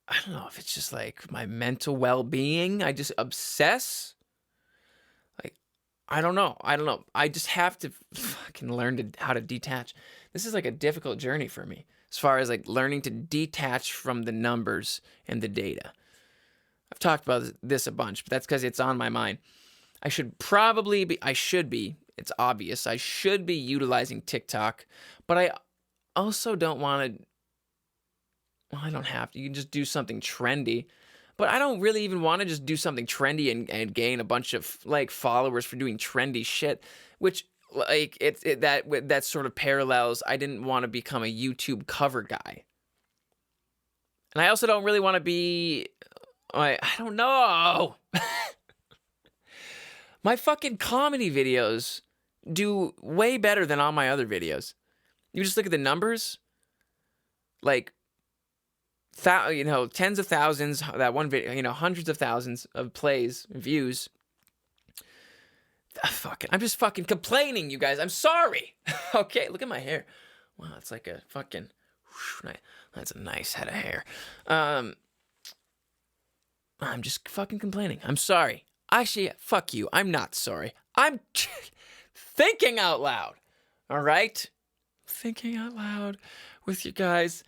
[SPEAKER 1] I don't know if it's just like my mental well-being. I just obsess. Like, I don't know. I just have to fucking learn how to detach. This is like a difficult journey for me as far as like learning to detach from the numbers and the data. I've talked about this a bunch, but that's because it's on my mind. It's obvious, I should be utilizing TikTok, but I also don't want to, well, I don't have to. You can just do something trendy. But I don't really even want to just do something trendy and gain a bunch of like followers for doing trendy shit, which like that sort of parallels. I didn't want to become a YouTube cover guy. And I also don't really want to be, I don't know. My fucking comedy videos do way better than all my other videos. You just look at the numbers, like, tens of thousands, that one video, hundreds of thousands of plays, views. I'm just fucking complaining, you guys. I'm sorry. Okay, look at my hair. Wow, it's like a fucking, that's a nice head of hair. I'm just fucking complaining. I'm sorry. Actually, fuck you. I'm not sorry. I'm thinking out loud. All right? Thinking out loud with you guys.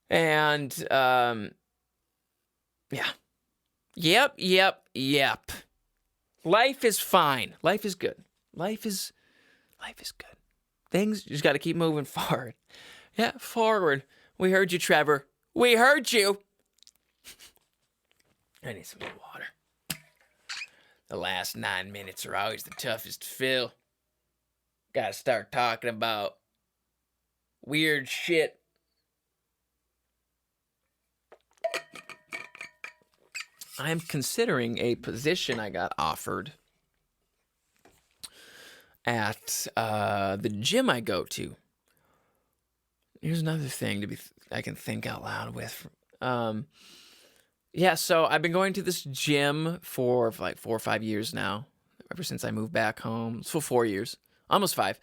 [SPEAKER 1] And, yeah. Yep. Life is fine. Life is good. Life is good. Things, you just got to keep moving forward. Yeah, forward. We heard you, Trevor. We heard you. I need some more water. The last 9 minutes are always the toughest to fill. Got to start talking about weird shit. I'm considering a position I got offered at the gym I go to. Here's another thing I can think out loud with. Yeah, so I've been going to this gym for like 4 or 5 years now, ever since I moved back home. It's for 4 years, almost 5.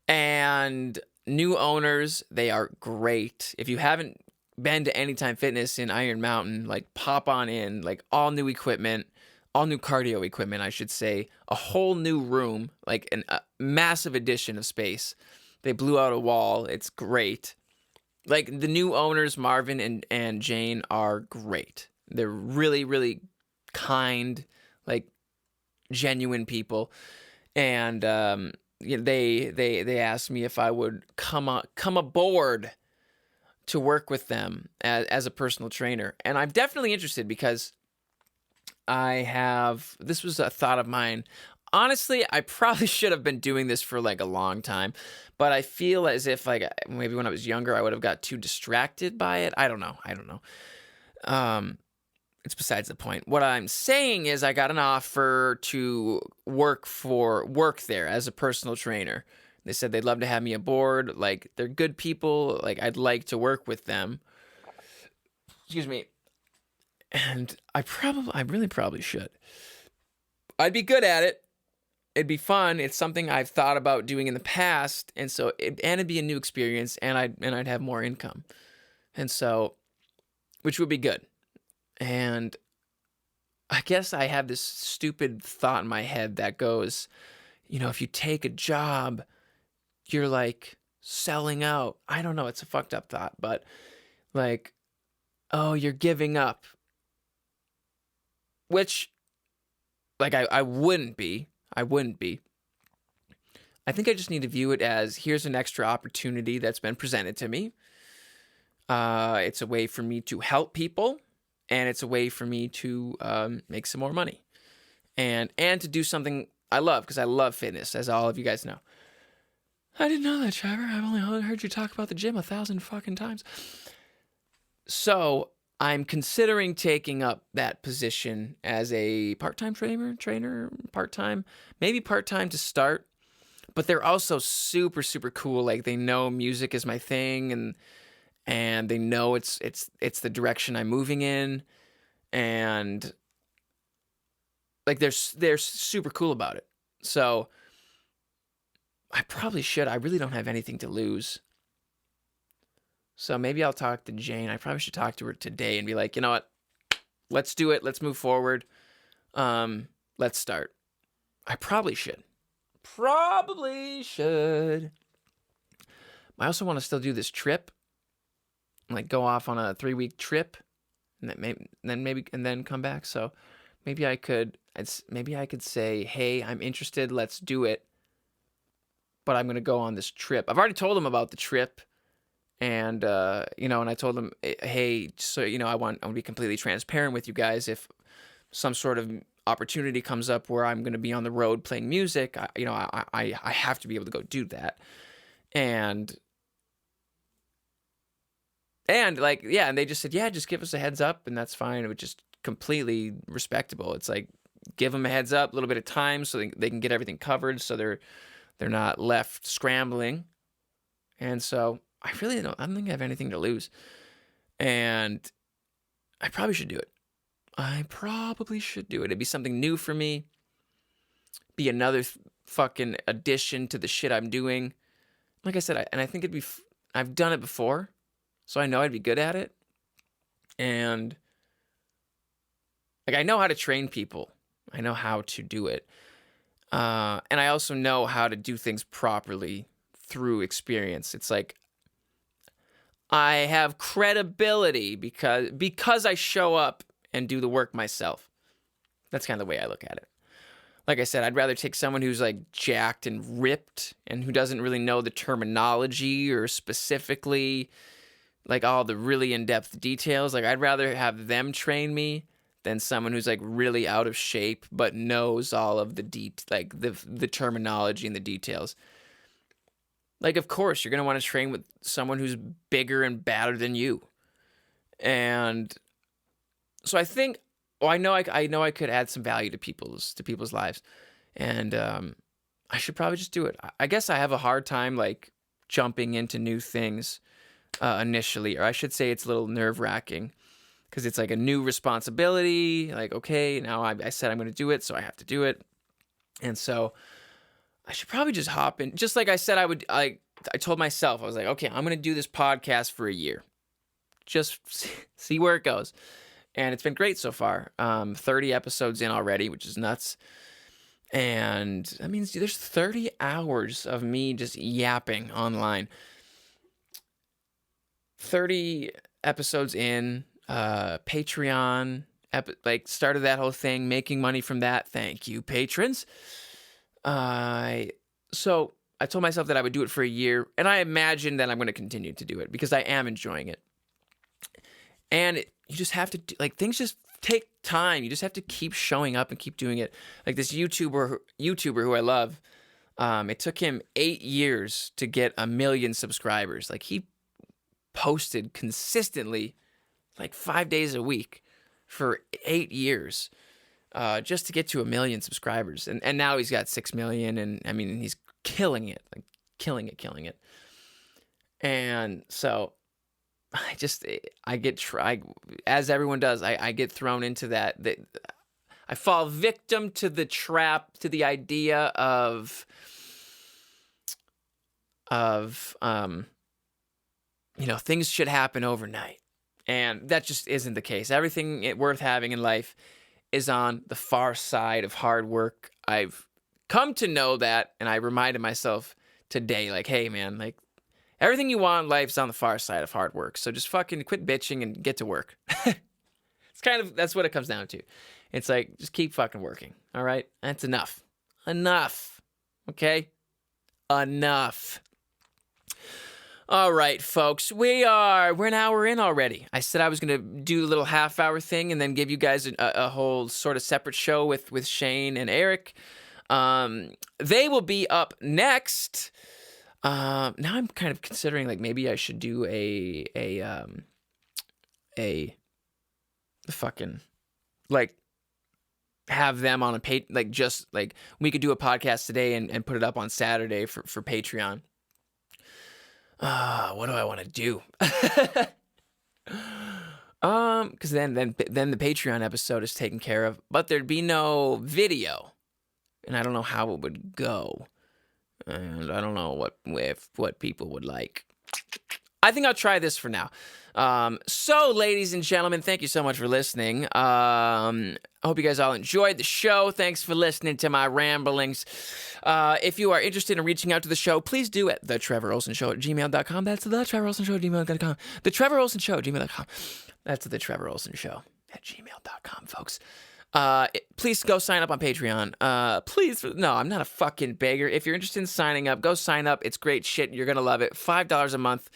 [SPEAKER 1] And new owners, they are great. If you haven't been to Anytime Fitness in Iron Mountain, like pop on in, like all new equipment, all new cardio equipment, I should say, a whole new room, like a massive addition of space. They blew out a wall. It's great. Like the new owners, Marvin and Jane, are great. They're really, really kind, like genuine people. And they asked me if I would come aboard to work with them as a personal trainer. And I'm definitely interested because this was a thought of mine. Honestly, I probably should have been doing this for like a long time, but I feel as if like maybe when I was younger, I would have got too distracted by it. I don't know. It's besides the point. What I'm saying is I got an offer to work there as a personal trainer. They said they'd love to have me aboard. Like, they're good people. Like, I'd like to work with them. Excuse me. And I really probably should. I'd be good at it. It'd be fun. It's something I've thought about doing in the past. And so, it'd be a new experience, and I'd have more income. And so, which would be good. And I guess I have this stupid thought in my head that goes, if you take a job, you're like selling out. I don't know. It's a fucked up thought, but like, oh, you're giving up. Which, like, I wouldn't be. I think I just need to view it as here's an extra opportunity that's been presented to me. It's a way for me to help people, and it's a way for me to make some more money, and to do something I love, because I love fitness, as all of you guys know. I didn't know that, Trevor. I've only heard you talk about the gym 1,000 fucking times. So I'm considering taking up that position as a part-time trainer, part-time, maybe part-time to start. But they're also super, super cool. Like, they know music is my thing, and they know it's the direction I'm moving in, and like they're super cool about it. So I probably should. I really don't have anything to lose. So maybe I'll talk to Jane. I probably should talk to her today and be like, you know what? Let's do it. Let's move forward. Let's start. I probably should. Probably should. I also want to still do this trip, like go off on a 3-week trip, and then come back. So maybe I could say, hey, I'm interested. Let's do it. But I'm gonna go on this trip. I've already told them about the trip, and and I told them, hey, so I want to be completely transparent with you guys. If some sort of opportunity comes up where I'm going to be on the road playing music, I have to be able to go do that. And like, yeah, and they just said, yeah, just give us a heads up, and that's fine. It was just completely respectable. It's like, give them a heads up, a little bit of time, so they can get everything covered, so they're not left scrambling. And so I don't think I have anything to lose, and I probably should do it. It'd be something new for me. Be another fucking addition to the shit I'm doing. Like I said, I think it'd be. I've done it before, so I know I'd be good at it. And like, I know how to train people. I know how to do it. And I also know how to do things properly through experience. It's like, I have credibility because I show up and do the work myself. That's kind of the way I look at it. Like I said, I'd rather take someone who's like jacked and ripped and who doesn't really know the terminology or specifically like all the really in-depth details. Like, I'd rather have them train me than someone who's like really out of shape but knows all of the the terminology and the details. Like, of course, you're going to want to train with someone who's bigger and badder than you. And so I think, I know I could add some value to people's lives, and I should probably just do it. I guess I have a hard time like jumping into new things initially, or I should say it's a little nerve-wracking because it's like a new responsibility. Like, okay, now I said I'm going to do it, so I have to do it, and so I should probably just hop in. Just like I said I would. I told myself, I was like, okay, I'm going to do this podcast for a year, just see where it goes. And it's been great so far. 30 episodes in already, which is nuts. And that means there's 30 hours of me just yapping online. 30 episodes in, Patreon, started that whole thing, making money from that. Thank you, patrons. So I told myself that I would do it for a year, and I imagine that I'm going to continue to do it because I am enjoying it. And you just have to things just take time. You just have to keep showing up and keep doing it. Like this YouTuber who I love, it took him 8 years to get 1 million subscribers. Like, he posted consistently like 5 days a week for 8 years just to get to 1 million subscribers. And now he's got 6 million, and I mean, he's killing it, like killing it. And so I get as everyone does, I get thrown into that. I fall victim to the trap, to the idea of things should happen overnight. And that just isn't the case. Everything worth having in life is on the far side of hard work. I've come to know that, and I reminded myself today, like, hey man, like, everything you want in life is on the far side of hard work. So just fucking quit bitching and get to work. That's what it comes down to. It's like, just keep fucking working. All right? That's enough. Okay? Enough. All right, folks. We're an hour in already. I said I was going to do a little half-hour thing and then give you guys a whole sort of separate show with Shane and Erik. They will be up next. Now I'm kind of considering, like, maybe I should do fucking, like, have them on a like, just like, we could do a podcast today and put it up on Saturday for Patreon. What do I want to do? Because then the Patreon episode is taken care of, but there'd be no video, and I don't know how it would go. And I don't know what people would like. I think I'll try this for now. So, ladies and gentlemen, thank you so much for listening. I hope you guys all enjoyed the show. Thanks for listening to my ramblings. If you are interested in reaching out to the show, please do at thetrevorolsenshow@gmail.com. That's thetrevorolsenshow@gmail.com. thetrevorolsenshow@gmail.com. That's thetrevorolsenshow@gmail.com, folks. Please go sign up on Patreon. Please, no, I'm not a fucking beggar. If you're interested in signing up, go sign up. It's great shit. You're gonna love it. $5 a month,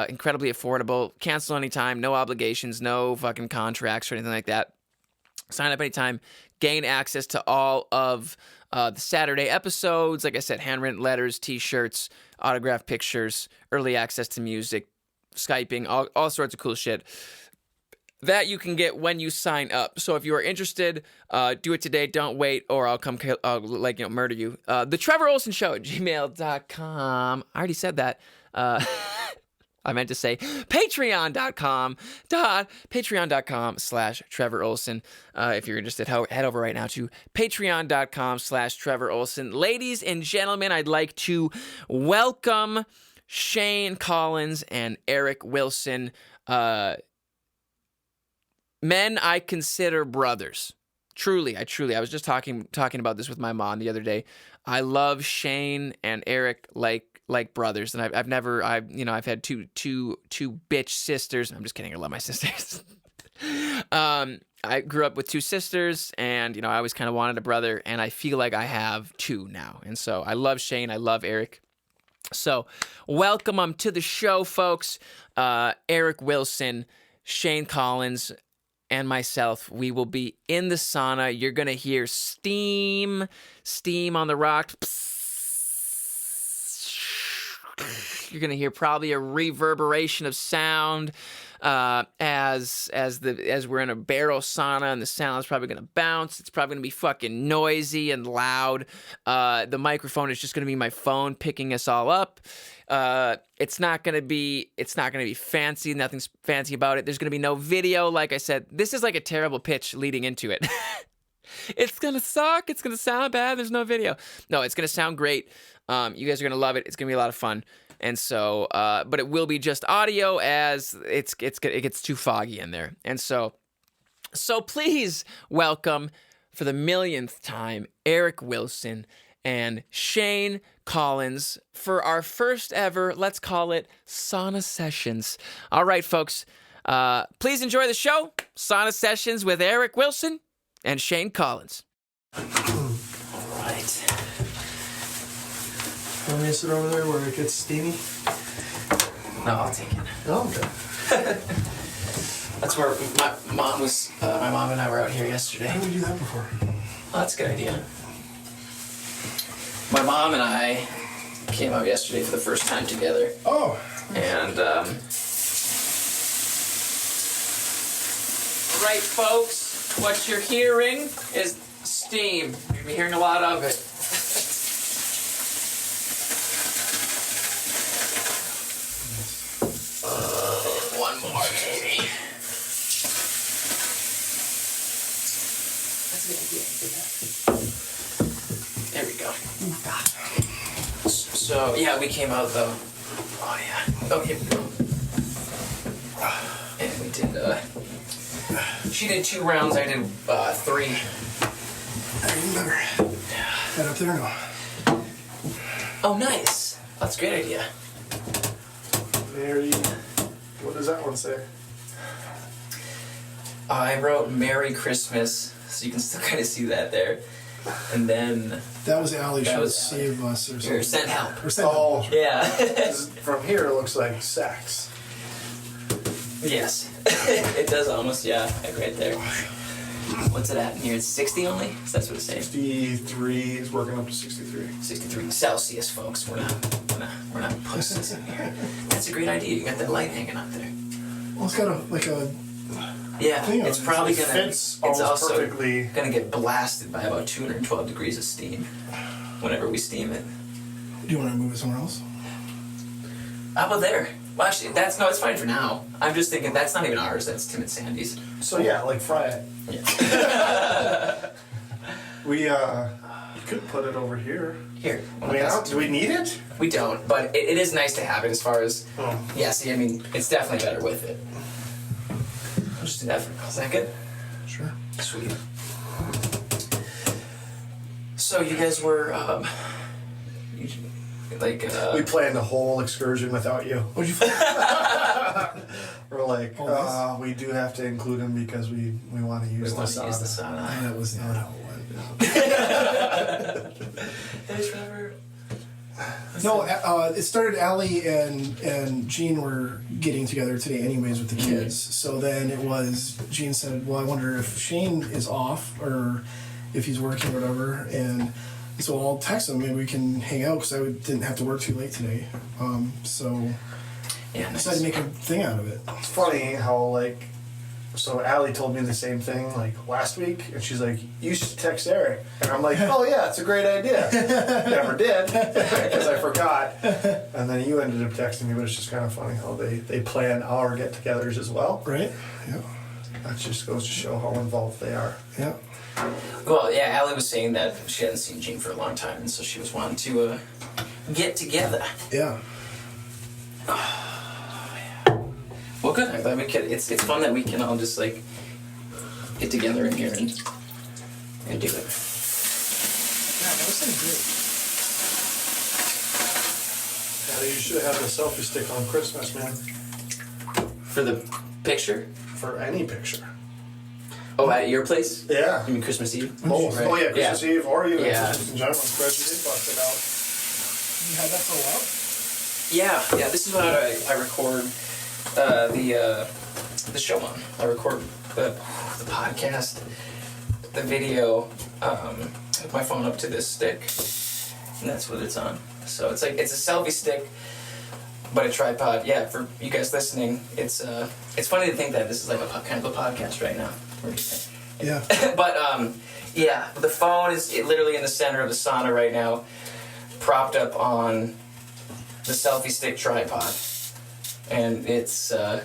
[SPEAKER 1] incredibly affordable. Cancel anytime, no obligations, no fucking contracts or anything like that. Sign up anytime. Gain access to all of the Saturday episodes. Like I said, handwritten letters, T-shirts, autographed pictures, early access to music, Skyping, all sorts of cool shit. That you can get when you sign up. So if you are interested, do it today. Don't wait, or I'll come murder you. The Trevor Ohlsen Show at gmail.com. I already said that. I meant to say patreon.com/Trevor Ohlsen. If you're interested, head over right now to patreon.com/Trevor Ohlsen. Ladies and gentlemen, I'd like to welcome Shane Collins and Erik Wilson. Men I consider brothers. Truly. I was just talking about this with my mom the other day. I love Shane and Erik like brothers, and I've had two bitch sisters. I'm just kidding. I love my sisters. I grew up with two sisters, and I always kind of wanted a brother, and I feel like I have two now. And so I love Shane. I love Erik. So welcome them to the show, folks. Erik Wilson, Shane Collins, and myself, we will be in the sauna. You're going to hear steam on the rock. You're going to hear probably a reverberation of sound as we're in a barrel sauna, and the sound is probably going to bounce. It's probably going to be fucking noisy and loud. The microphone is just going to be my phone picking us all up. It's not going to be fancy. Nothing's fancy about it. There's going to be no video. Like I said, this is like a terrible pitch leading into it. It's going to suck. It's going to sound bad. There's no video. No, it's going to sound great. You guys are going to love it. It's going to be a lot of fun. And so, but it will be just audio as it gets too foggy in there. And so please welcome for the millionth time, Erik Wilson and Shane Collins for our first ever, let's call it, Sauna Sessions. All right, folks, please enjoy the show, Sauna Sessions with Erik Wilson and Shane Collins.
[SPEAKER 2] All right. Want me to sit over there where it gets steamy?
[SPEAKER 1] No, I'll take it.
[SPEAKER 2] Oh, okay.
[SPEAKER 1] That's where my mom and I were out here yesterday.
[SPEAKER 2] How did we do that before?
[SPEAKER 1] Oh, that's a good idea. My mom and I came out yesterday for the first time together.
[SPEAKER 2] Oh.
[SPEAKER 1] And, right, folks, what you're hearing is steam. You'll be hearing a lot of it. One more, baby. That's a good idea. There we go. So, yeah, we came out, though. Oh, yeah. Oh, here we go. And we did, she did 2 rounds, I did 3.
[SPEAKER 2] Even better. Head up there now.
[SPEAKER 1] Oh, nice. That's a great idea.
[SPEAKER 2] Merry. What does that one say?
[SPEAKER 1] I wrote Merry Christmas, so you can still kind of see that there. And then...
[SPEAKER 2] That was Allie. She was Save Us or something.
[SPEAKER 1] Or Send Help.
[SPEAKER 2] Or Send Help.
[SPEAKER 1] Yeah.
[SPEAKER 2] From here, it looks like sex.
[SPEAKER 1] Yes. It does almost, yeah. Like right there. What's it at in here? It's 60 only? So that's what it's saying.
[SPEAKER 2] 63 is working up to 63.
[SPEAKER 1] 63 Celsius, folks. We're not pussies in here. That's a great idea. You got that light hanging up there.
[SPEAKER 2] Well, it's got a
[SPEAKER 1] yeah,
[SPEAKER 2] thing
[SPEAKER 1] it's probably gonna.
[SPEAKER 2] It's
[SPEAKER 1] also
[SPEAKER 2] perfectly
[SPEAKER 1] gonna get blasted by about 212 degrees of steam whenever we steam it.
[SPEAKER 2] Do you want to move it somewhere else?
[SPEAKER 1] How about there? Well, actually, it's fine for now. I'm just thinking that's not even ours. That's Tim and Sandy's.
[SPEAKER 2] So yeah, like fry it.
[SPEAKER 1] Yeah.
[SPEAKER 2] You could put it over here.
[SPEAKER 1] Here.
[SPEAKER 2] Do we need it?
[SPEAKER 1] We don't, but it is nice to have it as far as... Yeah, see, I mean, it's definitely better with it. I'll just do that for now. Is that good?
[SPEAKER 2] Sure.
[SPEAKER 1] Sweet. So you guys were,
[SPEAKER 2] we planned a whole excursion without you. What'd you We're like, we do have to include him because we want to use the sauna. That was not how it went.
[SPEAKER 1] Hey, Trevor.
[SPEAKER 2] No, it started. Allie and Jean were getting together today, anyways, with the kids. So then it was. Jean said, "Well, I wonder if Shane is off or if he's working or whatever." And so I'll text him. Maybe we can hang out because I didn't have to work too late today. So I decided to make a thing out of it. It's funny how So Allie told me the same thing last week, and she's like, "You should text Eric." And I'm like, "Oh yeah, it's a great idea." Never did because I forgot. And then you ended up texting me, but it's just kind of funny how they plan our get-togethers as well. Right. Yeah. That just goes to show how involved they are. Yeah.
[SPEAKER 1] Well, yeah, Allie was saying that she hadn't seen Jean for a long time, and so she was wanting to get together.
[SPEAKER 2] Yeah.
[SPEAKER 1] Well, good. I'm glad we can. It's fun that we can all just get together in here and do it.
[SPEAKER 2] Yeah, that was great. Yeah, you should have had a selfie stick on Christmas, man.
[SPEAKER 1] For the picture?
[SPEAKER 2] For any picture.
[SPEAKER 1] Oh, at your place?
[SPEAKER 2] Yeah.
[SPEAKER 1] You mean Christmas Eve?
[SPEAKER 2] Both. Right. Oh yeah, Christmas Eve or even Christmas in general. Spread you did bust it out. You had that for a while?
[SPEAKER 1] Yeah. This is what I record. The show on. I record the podcast, the video, with my phone up to this stick, and that's what it's on. So it's a selfie stick, but a tripod. Yeah, for you guys listening, it's funny to think that this is like kind of a podcast right now. What do you think?
[SPEAKER 2] Yeah.
[SPEAKER 1] But the phone is literally in the center of the sauna right now, propped up on the selfie stick tripod. And it's,
[SPEAKER 2] Well,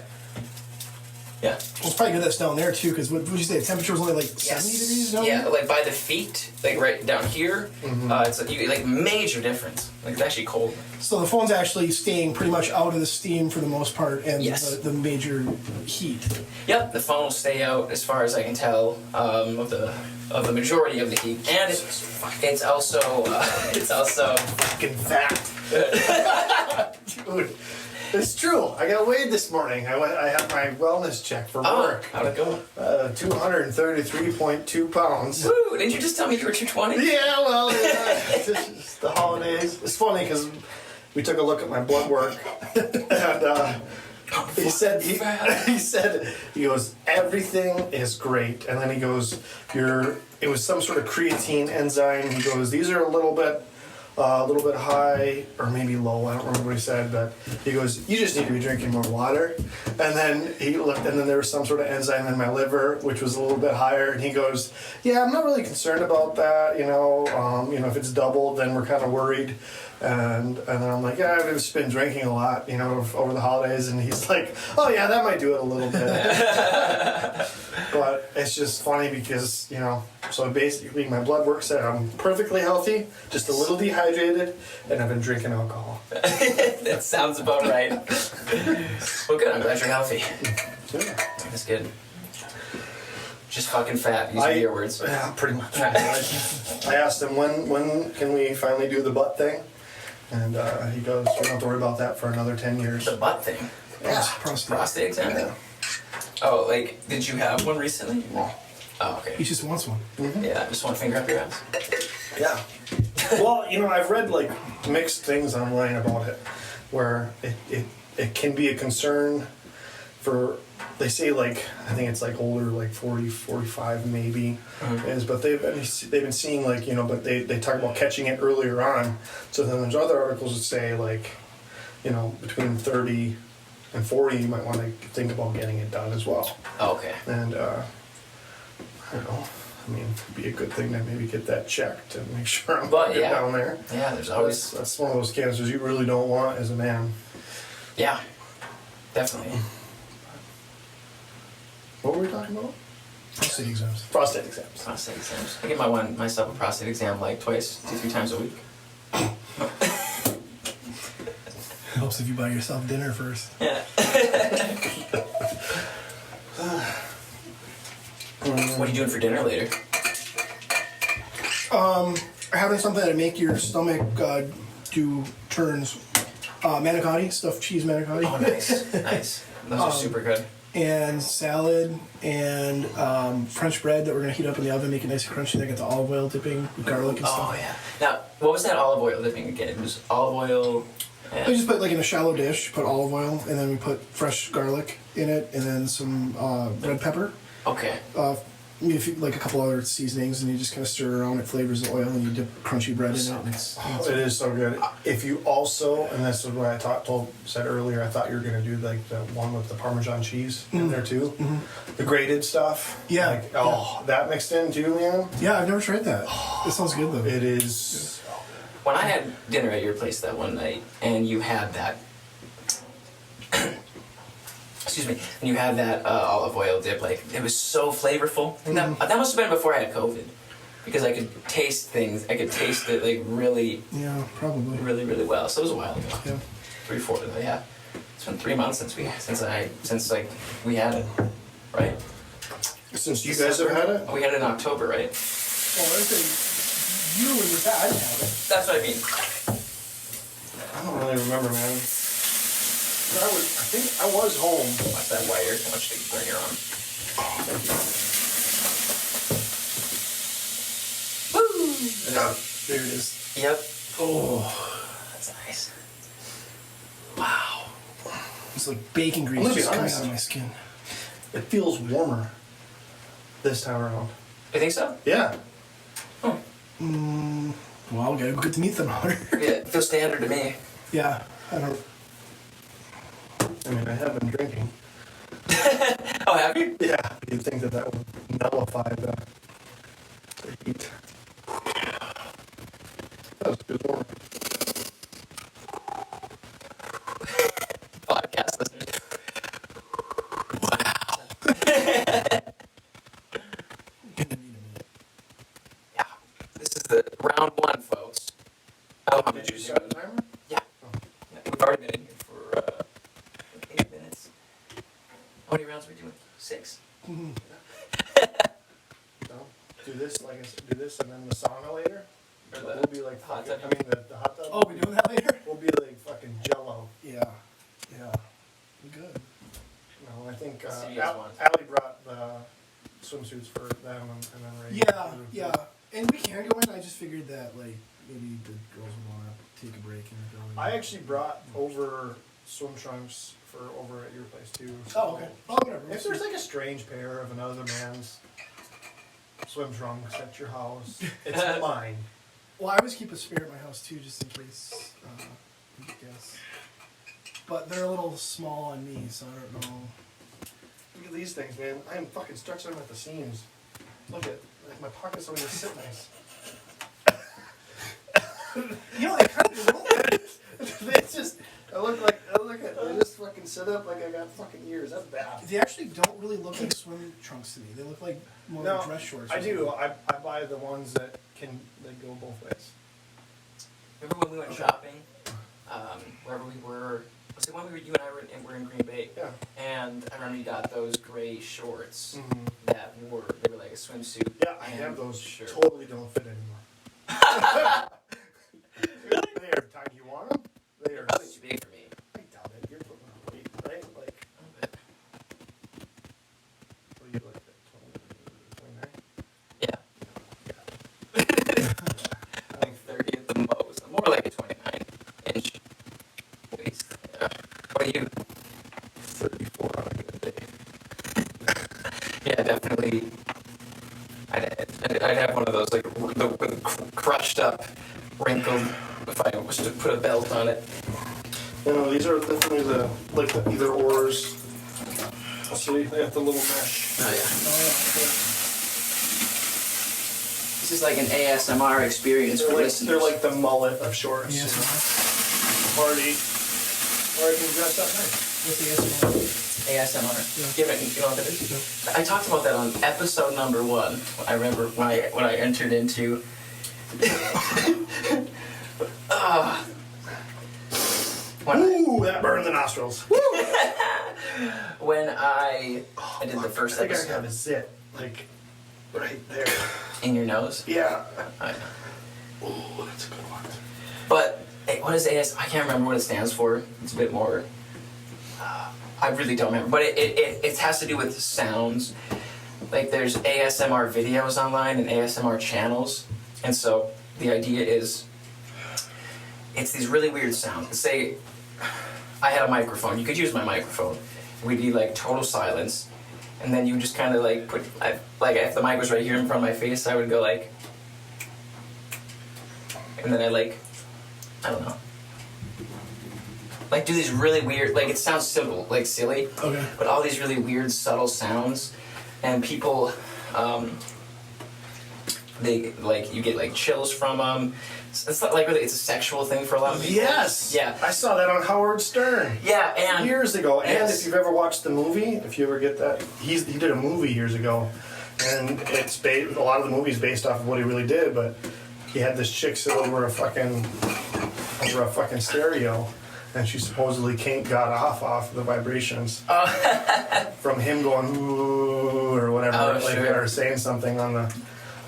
[SPEAKER 2] it's probably good that's down there, too, because what would you say, the temperature was only 70 degrees down there?
[SPEAKER 1] Yeah, by the feet, right down here, it's major difference. It's actually cold.
[SPEAKER 2] So the phone's actually staying pretty much out of the steam for the most part, and the major heat.
[SPEAKER 1] Yep, the phone will stay out, as far as I can tell, of the majority of the heat. And it's also
[SPEAKER 2] fucking fat. Dude. It's true. I got weighed this morning. I had my wellness check for work.
[SPEAKER 1] How'd it go?
[SPEAKER 2] 233.2 pounds.
[SPEAKER 1] Woo! Didn't you just tell me you were 220?
[SPEAKER 2] Yeah, well, it's the holidays. It's funny because we took a look at my blood work, and he goes, everything is great, and then he goes, it was some sort of creatine enzyme. He goes, these are a little bit high, or maybe low, I don't remember what he said, but he goes, you just need to be drinking more water. And then he looked, and then there was some sort of enzyme in my liver, which was a little bit higher, and he goes, yeah, I'm not really concerned about that, if it's doubled, then we're kind of worried. And then I'm like, yeah, I've just been drinking a lot, over the holidays, and he's like, oh yeah, that might do it a little bit. But it's just funny because, so basically my blood work said I'm perfectly healthy, just a little dehydrated, and I've been drinking alcohol.
[SPEAKER 1] That sounds about right. Well, good, I'm glad you're healthy.
[SPEAKER 2] Yeah.
[SPEAKER 1] That's good. Just fucking fat, using your words.
[SPEAKER 2] Yeah, pretty much. I asked him, when can we finally do the butt thing? And he goes, we don't have to worry about that for another 10 years.
[SPEAKER 1] The butt thing?
[SPEAKER 2] Yeah.
[SPEAKER 1] Prostate exam?
[SPEAKER 2] Yeah.
[SPEAKER 1] Oh, did you have one recently?
[SPEAKER 2] No.
[SPEAKER 1] Oh, okay.
[SPEAKER 2] He just wants one. Mm-hmm.
[SPEAKER 1] Yeah, just one finger up your ass.
[SPEAKER 2] Yeah. Well, I've read mixed things online about it, where it can be a concern for, they say I think it's older, 40, 45 maybe, but they've been seeing but they talk about catching it earlier on. So then there's other articles that say between 30 and 40 you might want to think about getting it done as well.
[SPEAKER 1] Oh, okay.
[SPEAKER 2] And I don't know. I mean, it'd be a good thing to maybe get that checked and make sure I'm good down there.
[SPEAKER 1] Yeah, there's always...
[SPEAKER 2] That's one of those cancers you really don't want as a man.
[SPEAKER 1] Yeah, definitely.
[SPEAKER 2] What were we talking about? Prostate exams.
[SPEAKER 1] I give myself a prostate exam 2-3 times a week.
[SPEAKER 2] Helps if you buy yourself dinner first.
[SPEAKER 1] Yeah. What are you doing for dinner later?
[SPEAKER 2] Having something to make your stomach do turns. Manicotti, stuffed cheese manicotti.
[SPEAKER 1] Oh, nice. Nice. Those are super good.
[SPEAKER 2] And salad and French bread that we're going to heat up in the oven, make it nice and crunchy. Then get the olive oil dipping with garlic and stuff.
[SPEAKER 1] Oh, yeah. Now, what was that olive oil dipping again? It was olive oil...
[SPEAKER 2] We just put, like, in a shallow dish, put olive oil, and then we put fresh garlic in it, and then some red pepper.
[SPEAKER 1] Okay.
[SPEAKER 2] Like a couple other seasonings, and you just kind of stir around. It flavors the oil, and you dip crunchy bread in it.
[SPEAKER 3] It is so good. If you also, and this is what I said earlier, I thought you were gonna do like the one with the Parmesan cheese in there too, the grated stuff.
[SPEAKER 2] Yeah.
[SPEAKER 3] That mixed in too, man.
[SPEAKER 2] Yeah, I've never tried that. It sounds good though.
[SPEAKER 3] It is.
[SPEAKER 1] When I had dinner at your place that one night, and you had that... excuse me, and you had that olive oil dip, like, it was so flavorful. And that must have been before I had COVID, because I could taste things, I could taste it, like, really...
[SPEAKER 2] Yeah, probably.
[SPEAKER 1] Really, really well. So it was a while ago.
[SPEAKER 2] Yeah.
[SPEAKER 1] 3, 4, yeah. It's been 3 months since we had it, right?
[SPEAKER 3] Since you guys have had it?
[SPEAKER 1] We had it in October, right?
[SPEAKER 2] Well, I think you and your dad have it.
[SPEAKER 1] That's what I mean.
[SPEAKER 3] I don't really remember, man. I think I was home.
[SPEAKER 1] Watch that wire. How much did you burn your arm? Woo!
[SPEAKER 2] Yeah, there it is.
[SPEAKER 1] Yep.
[SPEAKER 2] Oh,
[SPEAKER 1] That's nice. Wow.
[SPEAKER 2] it's like bacon
[SPEAKER 3] I'm
[SPEAKER 2] grease
[SPEAKER 3] gonna be
[SPEAKER 2] just coming
[SPEAKER 3] honest.
[SPEAKER 2] out of my skin.
[SPEAKER 3] It feels warmer this time around.
[SPEAKER 1] You think so?
[SPEAKER 3] Yeah.
[SPEAKER 2] Well, gotta get to meet them harder.
[SPEAKER 1] Yeah, it feels standard to me.
[SPEAKER 2] Yeah, I don't.
[SPEAKER 3] I mean, I have been drinking.
[SPEAKER 1] Oh, have you?
[SPEAKER 3] Yeah. You'd think that would nullify the heat. That was good warm.
[SPEAKER 1] Podcast listeners. Yeah. This is the round 1, folks. Oh, how much juice you got?
[SPEAKER 3] timer?
[SPEAKER 1] Yeah. We've already been in here for 8 minutes. How many rounds are we doing? 6?
[SPEAKER 3] No. Do this like do this and then the sauna later.
[SPEAKER 1] Or the
[SPEAKER 3] We'll be like
[SPEAKER 1] hot
[SPEAKER 3] fucking,
[SPEAKER 1] tub?
[SPEAKER 3] I mean the hot tub.
[SPEAKER 2] Oh, we doing that later?
[SPEAKER 3] We'll be like fucking Jello.
[SPEAKER 2] Yeah, yeah. Good.
[SPEAKER 3] No, I think
[SPEAKER 1] See you guys once.
[SPEAKER 3] Allie brought the swimsuits for them and then Ray.
[SPEAKER 2] Yeah, yeah. And we can go in. I just figured that like maybe the girls would want to take a break and go in.
[SPEAKER 3] I actually brought over swim trunks for over at your place too. So
[SPEAKER 2] Oh, okay. Oh, whatever.
[SPEAKER 3] if there's like a strange pair of another man's swim trunks at your house, it's mine.
[SPEAKER 2] Well, I always keep a spare at my house too, just in case. I guess. But they're a little small on me, so I don't know.
[SPEAKER 3] Look at these things, man. I am fucking stretching them at the seams. Look at like my pockets don't even sit nice.
[SPEAKER 2] You know, they kind of don't.
[SPEAKER 3] It's just I look at they just fucking sit up like I got fucking ears. That's bad.
[SPEAKER 2] They actually don't really look like swim trunks to me. They look like more like dress shorts.
[SPEAKER 3] I do. I buy the ones that go both ways.
[SPEAKER 1] Remember when we went shopping? Wherever we were. Was it when you and I were in Green Bay?
[SPEAKER 3] Yeah.
[SPEAKER 1] And I remember you got those gray shorts
[SPEAKER 3] Mm-hmm.
[SPEAKER 1] that they were like a swimsuit.
[SPEAKER 3] Yeah, I
[SPEAKER 1] and
[SPEAKER 3] have those.
[SPEAKER 1] shirt.
[SPEAKER 3] Totally don't fit anymore. They are tiny. You want them? They are.
[SPEAKER 1] Probably too big for me.
[SPEAKER 3] I doubt it. You're putting on weight, right? Like, what do you like? 29?
[SPEAKER 1] Yeah. Like 30 at the most. More like a 29-inch waist. What are you?
[SPEAKER 3] 34 on a good day.
[SPEAKER 1] Yeah, definitely. I'd have one of those, like, the crushed up, wrinkled, if I was to put a belt on it.
[SPEAKER 3] No, these are definitely the either ors. See, they have the little mesh.
[SPEAKER 1] Oh, yeah. This is like an ASMR experience for listeners.
[SPEAKER 3] They're like the mullet of shorts.
[SPEAKER 2] Yes.
[SPEAKER 3] Party. Or I can dress up nice.
[SPEAKER 2] What's the
[SPEAKER 1] ASMR. You know what that is? I talked about that on episode number 1. I remember when I entered into.
[SPEAKER 3] Ooh, that burned the nostrils.
[SPEAKER 1] When I did the first
[SPEAKER 3] I think I
[SPEAKER 1] episode.
[SPEAKER 3] got a zit, like, right there.
[SPEAKER 1] In your nose?
[SPEAKER 3] Yeah.
[SPEAKER 1] I know.
[SPEAKER 3] Ooh, that's a good one.
[SPEAKER 1] But hey, what is AS? I can't remember what it stands for. It's a bit more. I really don't remember. But it has to do with sounds. Like there's ASMR videos online and ASMR channels, and so the idea is it's these really weird sounds. Say I had a microphone. You could use my microphone. We'd be like total silence, and then you just kind of like put like if the mic was right here in front of my face, I would go like, and then I don't know. Like do these really weird, like it sounds simple, like silly,
[SPEAKER 2] Okay.
[SPEAKER 1] but all these really weird, subtle sounds, and people, they like you get like chills from them. It's not like really, it's a sexual thing for a lot of people.
[SPEAKER 3] Yes.
[SPEAKER 1] Yeah.
[SPEAKER 3] I saw that on Howard Stern.
[SPEAKER 1] Yeah, and
[SPEAKER 3] Years ago. And
[SPEAKER 1] Yes.
[SPEAKER 3] if you've ever watched the movie, if you ever get that, he did a movie years ago, and it's a lot of the movie's based off of what he really did. But he had this chick sit over a fucking stereo, and she supposedly got off the vibrations from him going ooh or whatever,
[SPEAKER 1] Oh,
[SPEAKER 3] like
[SPEAKER 1] sure.
[SPEAKER 3] or saying something on the.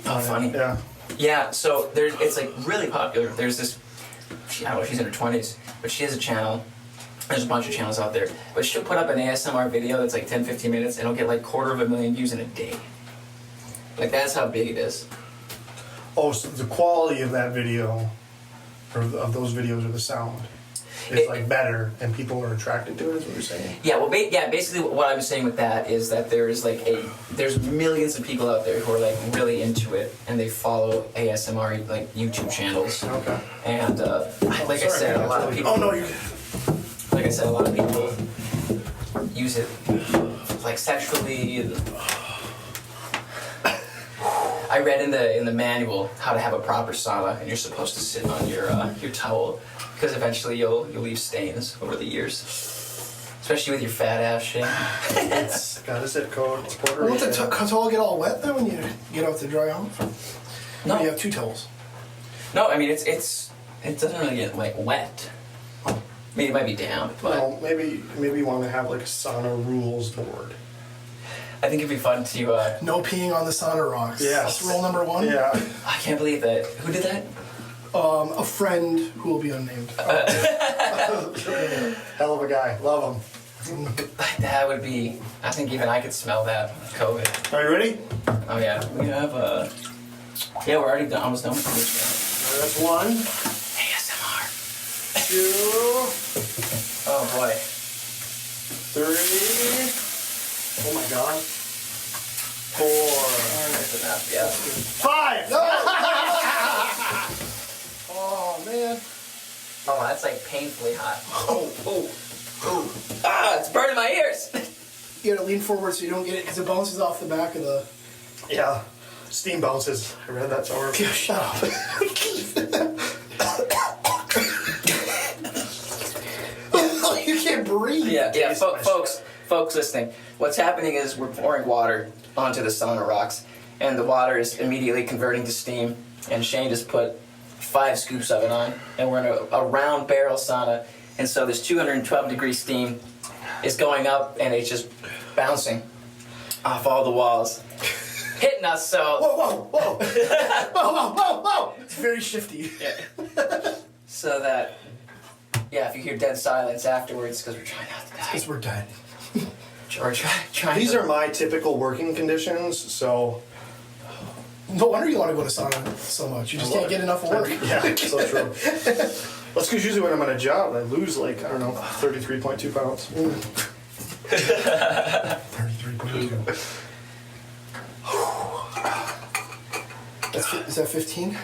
[SPEAKER 1] Oh, funny.
[SPEAKER 3] Yeah.
[SPEAKER 1] Yeah, so it's like really popular. There's this, I don't know, she's in her 20s, but she has a channel. There's a bunch of channels out there. But she'll put up an ASMR video that's like 10, 15 minutes, and it'll get like 250,000 views in a day. Like, that's how big it is.
[SPEAKER 3] Oh, so the quality of that video, or of those videos, or the sound, is like better, and people are attracted to it. Is what you're saying?
[SPEAKER 1] Yeah, well, basically what I'm saying with that is that there's millions of people out there who are like really into it, and they follow ASMR like YouTube channels.
[SPEAKER 3] Okay.
[SPEAKER 1] And like I said, a lot of people.
[SPEAKER 2] Oh no, you're.
[SPEAKER 1] Like I said, a lot of people use it like sexually. And I read in the manual how to have a proper sauna, and you're supposed to sit on your towel because eventually you'll leave stains over the years, especially with your fat ass shit.
[SPEAKER 3] It's got a zip code. It's Puerto
[SPEAKER 2] Won't the
[SPEAKER 3] Rican.
[SPEAKER 2] towel get all wet then when you get out to dry off?
[SPEAKER 1] No.
[SPEAKER 2] Or you have two towels.
[SPEAKER 1] No, I mean it doesn't really get like wet. I mean it might be damp, but
[SPEAKER 3] Well, maybe you want to have like a sauna rules board.
[SPEAKER 1] I think it'd be fun to.
[SPEAKER 2] No peeing on the sauna rocks.
[SPEAKER 3] Yes.
[SPEAKER 2] That's rule number one.
[SPEAKER 3] Yeah.
[SPEAKER 1] I can't believe that. Who did that?
[SPEAKER 2] A friend who will be unnamed.
[SPEAKER 3] Hell of a guy. Love him.
[SPEAKER 1] That would be. I think even I could smell that COVID.
[SPEAKER 3] Are you ready?
[SPEAKER 1] Oh yeah, we have yeah, we're already done, almost done with this.
[SPEAKER 3] That's one,
[SPEAKER 1] ASMR.
[SPEAKER 3] 2,
[SPEAKER 1] Oh boy.
[SPEAKER 3] 3. Oh my God. 4.
[SPEAKER 1] That's enough. Yeah.
[SPEAKER 3] 5. Oh man.
[SPEAKER 1] Oh, that's like painfully hot.
[SPEAKER 3] Oh.
[SPEAKER 1] Ah, it's burning my ears.
[SPEAKER 2] You gotta lean forward so you don't get it because it bounces off the back of the.
[SPEAKER 3] Yeah. Steam bounces. I read that somewhere.
[SPEAKER 2] Yeah, shut up. You can't breathe.
[SPEAKER 1] Yeah,
[SPEAKER 3] Taste my
[SPEAKER 1] folks listening. What's happening is we're pouring water onto the sauna rocks, and the water is immediately converting to steam. And Shane just put 5 scoops of it on, and we're in a round barrel sauna, and so this 212-degree steam is going up, and it's just bouncing off all the walls, hitting us. So
[SPEAKER 2] Whoa. Whoa. It's very shifty.
[SPEAKER 1] so that if you hear dead silence afterwards, because we're trying not to die.
[SPEAKER 2] Because we're dead.
[SPEAKER 1] Or trying.
[SPEAKER 3] These are my typical working conditions, so
[SPEAKER 2] No wonder you want to go to sauna so much. You just can't get enough work.
[SPEAKER 3] yeah, so true. That's because usually when I'm on a job, I lose like, I don't know, 33.2 pounds.
[SPEAKER 2] 33.2. Is that 15?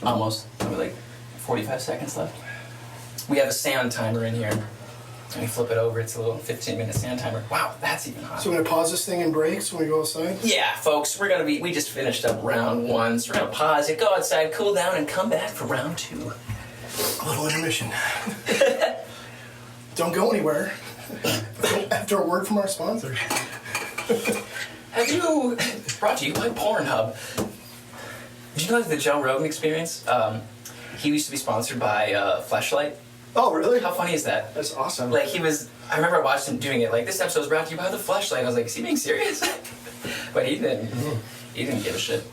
[SPEAKER 1] Almost. Probably like 45 seconds left. We have a sound timer in here. And we flip it over, it's a little 15-minute sound timer. Wow, that's even hot.
[SPEAKER 2] So we're gonna pause this thing and breaks when we go outside?
[SPEAKER 1] Yeah, folks, we just finished up round 1, so we're gonna pause it, go outside, cool down, and come back for round 2.
[SPEAKER 2] A little intermission. Don't go anywhere. After a word from our sponsor.
[SPEAKER 1] Have you... Brought to you by Pornhub. Did you know the Joe Rogan Experience? He used to be sponsored by Fleshlight.
[SPEAKER 3] Oh, really?
[SPEAKER 1] How funny is that?
[SPEAKER 3] That's awesome.
[SPEAKER 1] Like I remember watching him doing it. Like this episode was brought to you by the Fleshlight. I was like, is he being serious? But he didn't. He didn't give a shit.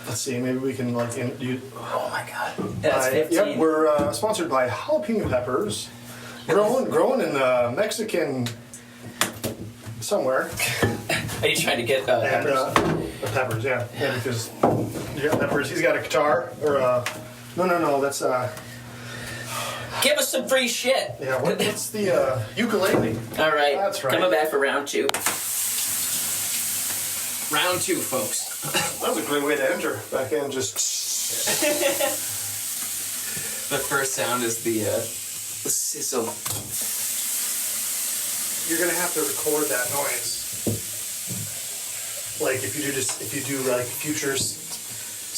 [SPEAKER 3] Let's see. Maybe we can like.
[SPEAKER 1] Oh my god. That's 15.
[SPEAKER 3] Yep, we're sponsored by jalapeno peppers, grown in Mexican somewhere.
[SPEAKER 1] Are you trying to get peppers?
[SPEAKER 3] Peppers, yeah, because you got peppers. He's got a guitar or no. That's
[SPEAKER 1] Give us some free shit.
[SPEAKER 3] yeah. What's the ukulele?
[SPEAKER 1] All right.
[SPEAKER 3] That's right.
[SPEAKER 1] Coming back for round 2. Round 2, folks.
[SPEAKER 3] That was a great way to enter. Back in, just.
[SPEAKER 1] The first sound is the sizzle.
[SPEAKER 3] You're gonna have to record that noise. Like if you do like future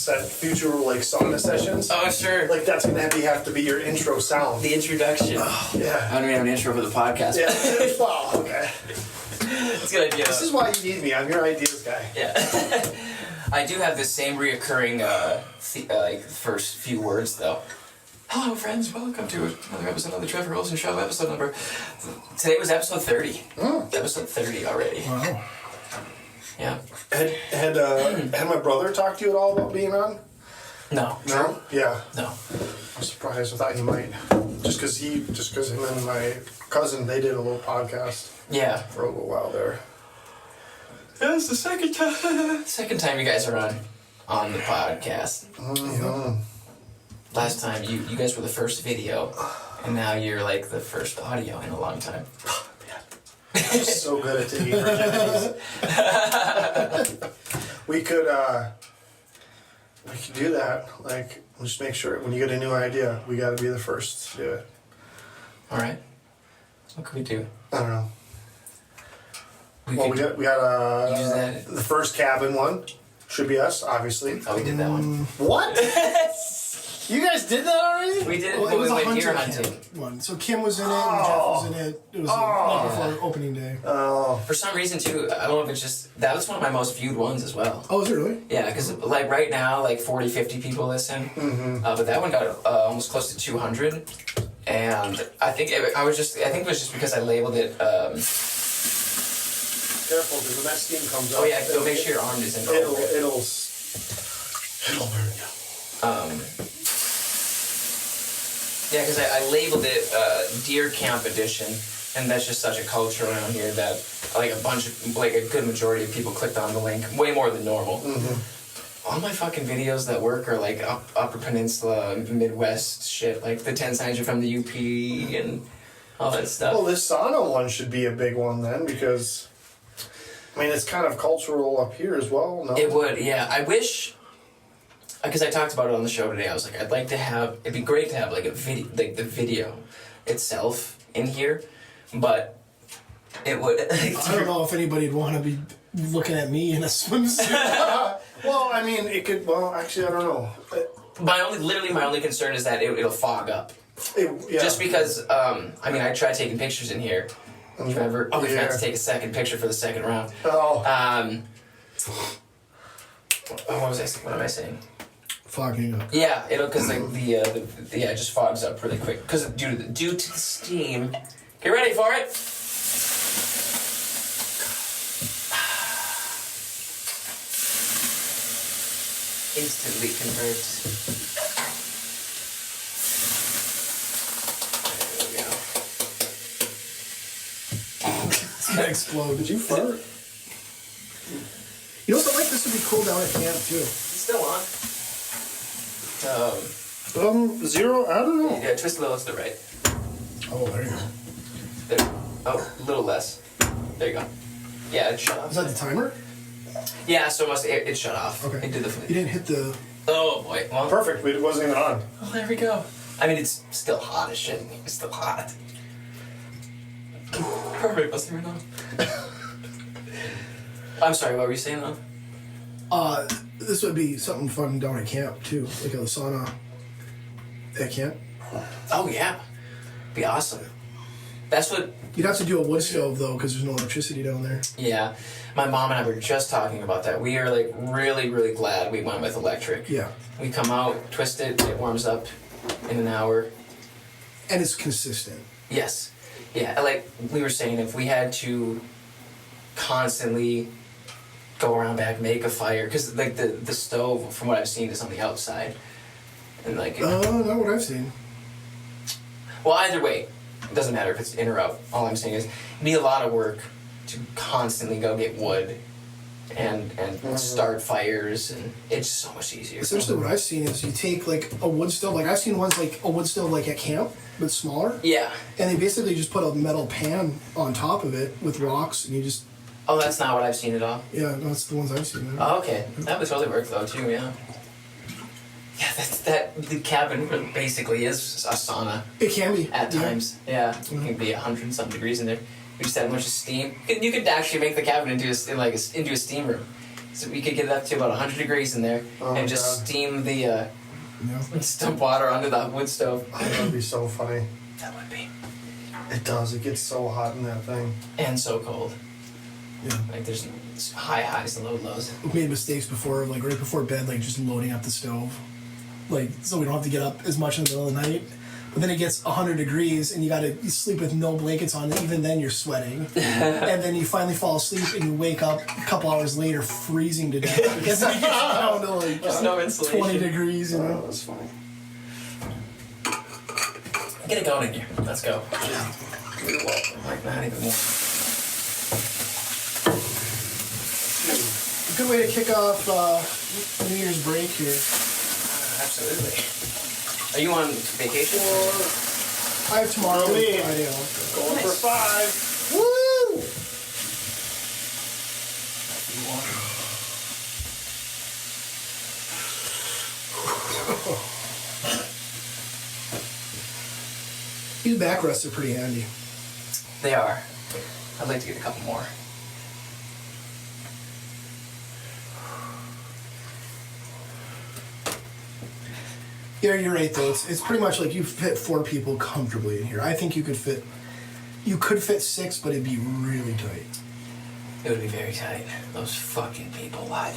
[SPEAKER 3] like sauna sessions.
[SPEAKER 1] Oh sure.
[SPEAKER 3] Like that's gonna have to be your intro sound.
[SPEAKER 1] The introduction.
[SPEAKER 3] Oh, yeah.
[SPEAKER 1] I don't even have an intro for the podcast.
[SPEAKER 3] Yeah. Oh, okay.
[SPEAKER 1] It's a good idea.
[SPEAKER 3] This is why you need me. I'm your ideas guy.
[SPEAKER 1] Yeah. I do have the same reoccurring like first few words though. Hello friends, welcome to another episode of the Trevor Ohlsen Show. Episode number. Today was episode 30. Episode 30 already.
[SPEAKER 2] Wow.
[SPEAKER 1] Yeah.
[SPEAKER 3] Had my brother talked to you at all about being on?
[SPEAKER 1] No.
[SPEAKER 3] No. Yeah.
[SPEAKER 1] No.
[SPEAKER 3] I'm surprised. I thought he might. Just because him and my cousin, they did a little podcast
[SPEAKER 1] Yeah.
[SPEAKER 3] for a little while there.
[SPEAKER 1] That's the second time. Second time you guys are on the podcast.
[SPEAKER 3] Mm-hmm.
[SPEAKER 1] Last time you guys were the first video, and now you're like the first audio in a long time.
[SPEAKER 3] I'm so good at taking virginities. We could do that. Like, just make sure when you get a new idea, we got to be the first to do it.
[SPEAKER 1] All right. What could we do?
[SPEAKER 3] I don't know.
[SPEAKER 1] We
[SPEAKER 3] Well,
[SPEAKER 1] could
[SPEAKER 3] we got
[SPEAKER 1] use that.
[SPEAKER 3] the first cabin one. Should be us, obviously.
[SPEAKER 1] Oh, we did that one.
[SPEAKER 3] What? You guys did that already?
[SPEAKER 1] We did it
[SPEAKER 2] Well,
[SPEAKER 1] when
[SPEAKER 2] it was
[SPEAKER 1] we
[SPEAKER 2] a
[SPEAKER 1] went deer
[SPEAKER 2] hunting
[SPEAKER 1] hunting.
[SPEAKER 2] camp one. So Kim was in it, and Jeff was in it. It was the night before opening day.
[SPEAKER 3] Oh.
[SPEAKER 1] For some reason, too, I don't know if it's just... That was one of my most viewed ones as well.
[SPEAKER 2] Oh, is it really?
[SPEAKER 1] Yeah, because like right now, like 40, 50 people listen.
[SPEAKER 3] Mm-hmm.
[SPEAKER 1] But that one got almost close to 200. And I think it was just because I labeled it...
[SPEAKER 3] Careful, because when that steam comes up...
[SPEAKER 1] Oh yeah, so make sure your arm isn't over it.
[SPEAKER 3] It'll burn you.
[SPEAKER 1] Yeah, because I labeled it Deer Camp Edition, and that's just such a culture around here that like a good majority of people clicked on the link, way more than normal.
[SPEAKER 3] Mm-hmm.
[SPEAKER 1] All my fucking videos that work are like Upper Peninsula, Midwest shit, like the 10 signs you're from the UP and all that stuff.
[SPEAKER 3] Well, this sauna one should be a big one then, because... I mean, it's kind of cultural up here as well, no?
[SPEAKER 1] It would, yeah. I wish... Because I talked about it on the show today. I was like, I'd like to have... It'd be great to have, like, a video... Like, the video itself in here. But it would...
[SPEAKER 2] I don't know if anybody'd want to be looking at me in a swimsuit.
[SPEAKER 3] Well, I mean, it could... Well, actually, I don't know.
[SPEAKER 1] my only concern is that it'll fog up.
[SPEAKER 3] Yeah.
[SPEAKER 1] Just because, I mean, I tried taking pictures in here. Trevor, we forgot to take a second picture for the second round.
[SPEAKER 3] Oh.
[SPEAKER 1] What am I saying?
[SPEAKER 2] Fogging up.
[SPEAKER 1] Yeah, it'll because like it just fogs up really quick because due to the steam. Get ready for it. Instantly converts. There we go.
[SPEAKER 2] It's gonna explode.
[SPEAKER 3] Did you fart?
[SPEAKER 2] You know what? Like this would be cool down at camp too.
[SPEAKER 1] It's still on.
[SPEAKER 3] 0. I don't know.
[SPEAKER 1] Yeah, twist a little to the right.
[SPEAKER 2] Oh, there you go.
[SPEAKER 1] There. Oh, a little less. There you go. Yeah, it shut off.
[SPEAKER 2] Is that the timer?
[SPEAKER 1] Yeah, so it shut off.
[SPEAKER 2] Okay.
[SPEAKER 1] It did the.
[SPEAKER 2] You didn't hit the.
[SPEAKER 1] Oh boy. Well.
[SPEAKER 3] Perfect. It wasn't even on.
[SPEAKER 1] Oh, there we go. I mean, it's still hot as shit. It's still hot. Perfect. Let's turn it on. I'm sorry. What were you saying, though?
[SPEAKER 2] This would be something fun down at camp too, like a sauna at camp.
[SPEAKER 1] Oh yeah, be awesome. That's what...
[SPEAKER 2] You'd have to do a wood stove, though, because there's no electricity down there.
[SPEAKER 1] Yeah. My mom and I were just talking about that. We are, like, really, really glad we went with electric.
[SPEAKER 2] Yeah.
[SPEAKER 1] We come out, twist it warms up in an hour.
[SPEAKER 2] And it's consistent.
[SPEAKER 1] Yes. Yeah, like we were saying, if we had to constantly go around back, make a fire, because, like, the stove, from what I've seen, is on the outside. And, like...
[SPEAKER 2] not what I've seen.
[SPEAKER 1] Well, either way, it doesn't matter if it's in or out. All I'm saying is, it'd be a lot of work to constantly go get wood and start fires, and it's so much easier.
[SPEAKER 2] Essentially, what I've seen is you take like a wood stove. Like I've seen ones like a wood stove like at camp, but smaller.
[SPEAKER 1] Yeah.
[SPEAKER 2] And they basically just put a metal pan on top of it with rocks, and you just.
[SPEAKER 1] Oh, that's not what I've seen at all.
[SPEAKER 2] Yeah, that's the ones I've seen.
[SPEAKER 1] Oh, okay. That would totally work though too. Yeah. Yeah, the cabin basically is a sauna.
[SPEAKER 2] It can be
[SPEAKER 1] at times. Yeah, it can be 100-something degrees in there. We just had a bunch of steam. You could actually make the cabin into a steam room. So we could get it up to about 100 degrees in there and just steam the dump water onto the wood stove.
[SPEAKER 3] That would be so funny.
[SPEAKER 1] That would be.
[SPEAKER 3] It does. It gets so hot in that thing.
[SPEAKER 1] And so cold.
[SPEAKER 2] Yeah.
[SPEAKER 1] Like there's high highs and low lows.
[SPEAKER 2] We've made mistakes before, like right before bed, like just loading up the stove. Like, so we don't have to get up as much in the middle of the night. But then it gets 100 degrees and you sleep with no blankets on. Even then you're sweating. And then you finally fall asleep and you wake up a couple hours later freezing to death. Because it gets down to like
[SPEAKER 1] There's no insulation.
[SPEAKER 2] 20 degrees, you know.
[SPEAKER 3] Oh, that's funny.
[SPEAKER 1] Get it going in here. Let's go.
[SPEAKER 3] You're welcome.
[SPEAKER 1] Like not even more.
[SPEAKER 2] A good way to kick off New Year's break here.
[SPEAKER 1] Absolutely. Are you on vacation?
[SPEAKER 2] I have tomorrow and Friday off.
[SPEAKER 3] Going for 5.
[SPEAKER 2] Woo! These back rests are pretty handy.
[SPEAKER 1] They are. I'd like to get a couple more.
[SPEAKER 2] Yeah, you're right though. It's pretty much like you fit 4 people comfortably in here. I think you could fit 6, but it'd be really tight.
[SPEAKER 1] It would be very tight. Those fucking people lied.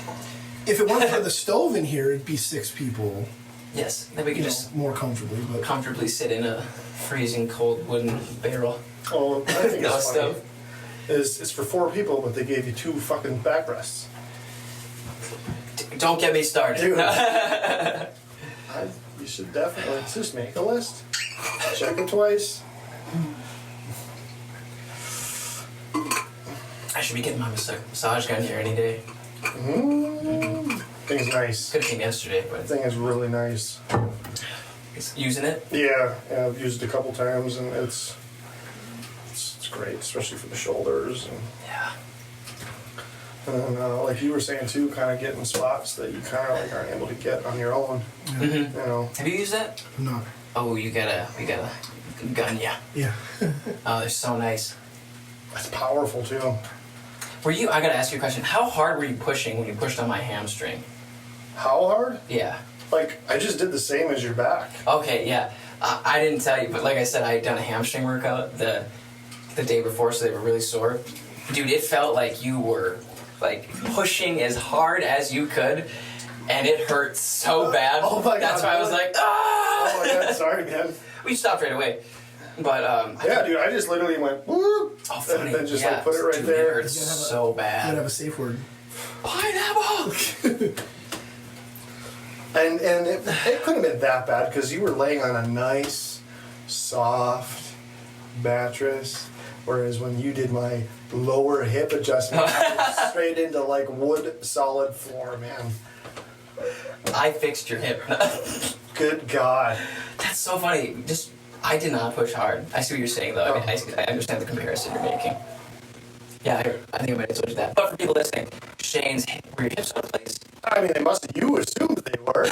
[SPEAKER 2] If it weren't for the stove in here, it'd be 6 people.
[SPEAKER 1] Yes, then we could just
[SPEAKER 2] more comfortably, but
[SPEAKER 1] comfortably sit in a freezing cold wooden barrel.
[SPEAKER 3] Oh, I think
[SPEAKER 1] No
[SPEAKER 3] it's funny.
[SPEAKER 1] stove.
[SPEAKER 3] It's for 4 people, but they gave you 2 fucking backrests.
[SPEAKER 1] Don't get me started.
[SPEAKER 3] Dude. You should definitely just make a list. Check it twice.
[SPEAKER 1] I should be getting my massage gun here any day.
[SPEAKER 3] Thing's nice.
[SPEAKER 1] Could have came yesterday, but
[SPEAKER 3] Thing is really nice.
[SPEAKER 1] it's using it.
[SPEAKER 3] Yeah, I've used it a couple times, and it's great, especially for the shoulders. And
[SPEAKER 1] Yeah.
[SPEAKER 3] like you were saying too, kind of getting spots that you kind of like aren't able to get on your own.
[SPEAKER 1] Mm-hmm.
[SPEAKER 3] You know.
[SPEAKER 1] Have you used that?
[SPEAKER 2] I'm not.
[SPEAKER 1] Oh, we gotta gun ya.
[SPEAKER 2] Yeah.
[SPEAKER 1] Oh, they're so nice.
[SPEAKER 3] It's powerful too.
[SPEAKER 1] I gotta ask you a question. How hard were you pushing when you pushed on my hamstring?
[SPEAKER 3] How hard?
[SPEAKER 1] Yeah.
[SPEAKER 3] Like I just did the same as your back.
[SPEAKER 1] Okay, yeah. I didn't tell you, but like I said, I had done a hamstring workout the day before, so they were really sore. Dude, it felt like you were like pushing as hard as you could, and it hurt so bad.
[SPEAKER 3] Oh my God,
[SPEAKER 1] That's why I was like, ah!
[SPEAKER 3] Oh my God, sorry, man.
[SPEAKER 1] We stopped right away. But
[SPEAKER 3] Yeah, dude, I just literally went whoop,
[SPEAKER 1] oh, funny.
[SPEAKER 3] and then just
[SPEAKER 1] Yeah,
[SPEAKER 3] like put it right
[SPEAKER 1] dude,
[SPEAKER 3] there.
[SPEAKER 1] It hurts so
[SPEAKER 2] You gotta
[SPEAKER 1] bad.
[SPEAKER 2] have a safe word.
[SPEAKER 1] Pineapple.
[SPEAKER 3] And it couldn't have been that bad because you were laying on a nice, soft mattress, whereas when you did my lower hip adjustment, straight into like wood solid floor, man.
[SPEAKER 1] I fixed your hip.
[SPEAKER 3] Good God.
[SPEAKER 1] That's so funny. I did not push hard. I see what you're saying, though. I mean, I understand the comparison you're making. Yeah, I think I might have told you that. But for people listening, were your hips replaced?
[SPEAKER 3] I mean, you assumed they were.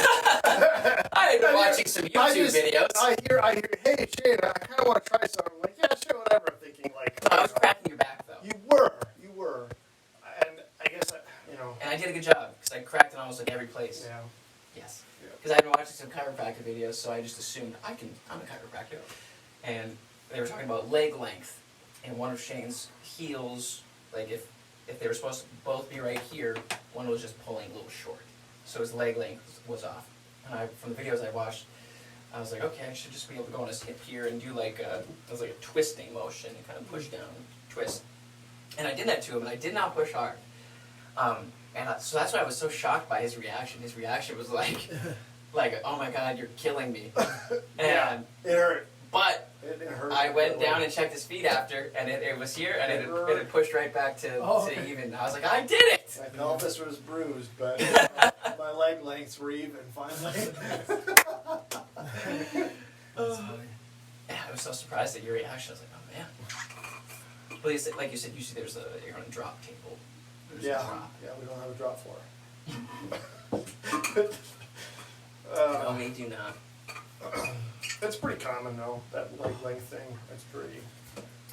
[SPEAKER 1] I had been watching some YouTube videos.
[SPEAKER 3] I hear, hey, Shane, I kind of want to try something. I'm like, yeah, sure, whatever. I'm thinking, like,
[SPEAKER 1] I was cracking your back, though.
[SPEAKER 3] You were. And I guess,
[SPEAKER 1] And I did a good job, because I cracked in almost like every place.
[SPEAKER 3] Yeah.
[SPEAKER 1] Yes. Because I've been watching some chiropractic videos, so I just assumed I'm a chiropractor. And they were talking about leg length, and one of Shane's heels, like if they were supposed to both be right here, one was just pulling a little short, so his leg length was off. And from the videos I watched, I was like, okay, I should just be able to go on his hip here and do like a twisting motion and kind of push down, twist. And I did that to him, and I did not push hard. So that's why I was so shocked by his reaction. His reaction was like, oh my God, you're killing me.
[SPEAKER 3] Yeah, it hurt.
[SPEAKER 1] But
[SPEAKER 3] It hurt.
[SPEAKER 1] I went down and checked his feet after, and it was here, and it had pushed right back to even. I was like, I did it!
[SPEAKER 3] My pelvis was bruised, but my leg lengths were even finally.
[SPEAKER 1] Yeah, I was so surprised at your reaction. I was like, oh man. But like you said, usually you're on a drop table. There's a drop.
[SPEAKER 3] Yeah, we don't have a drop floor.
[SPEAKER 1] No, we do not.
[SPEAKER 3] It's pretty common though, that leg length thing. It's pretty.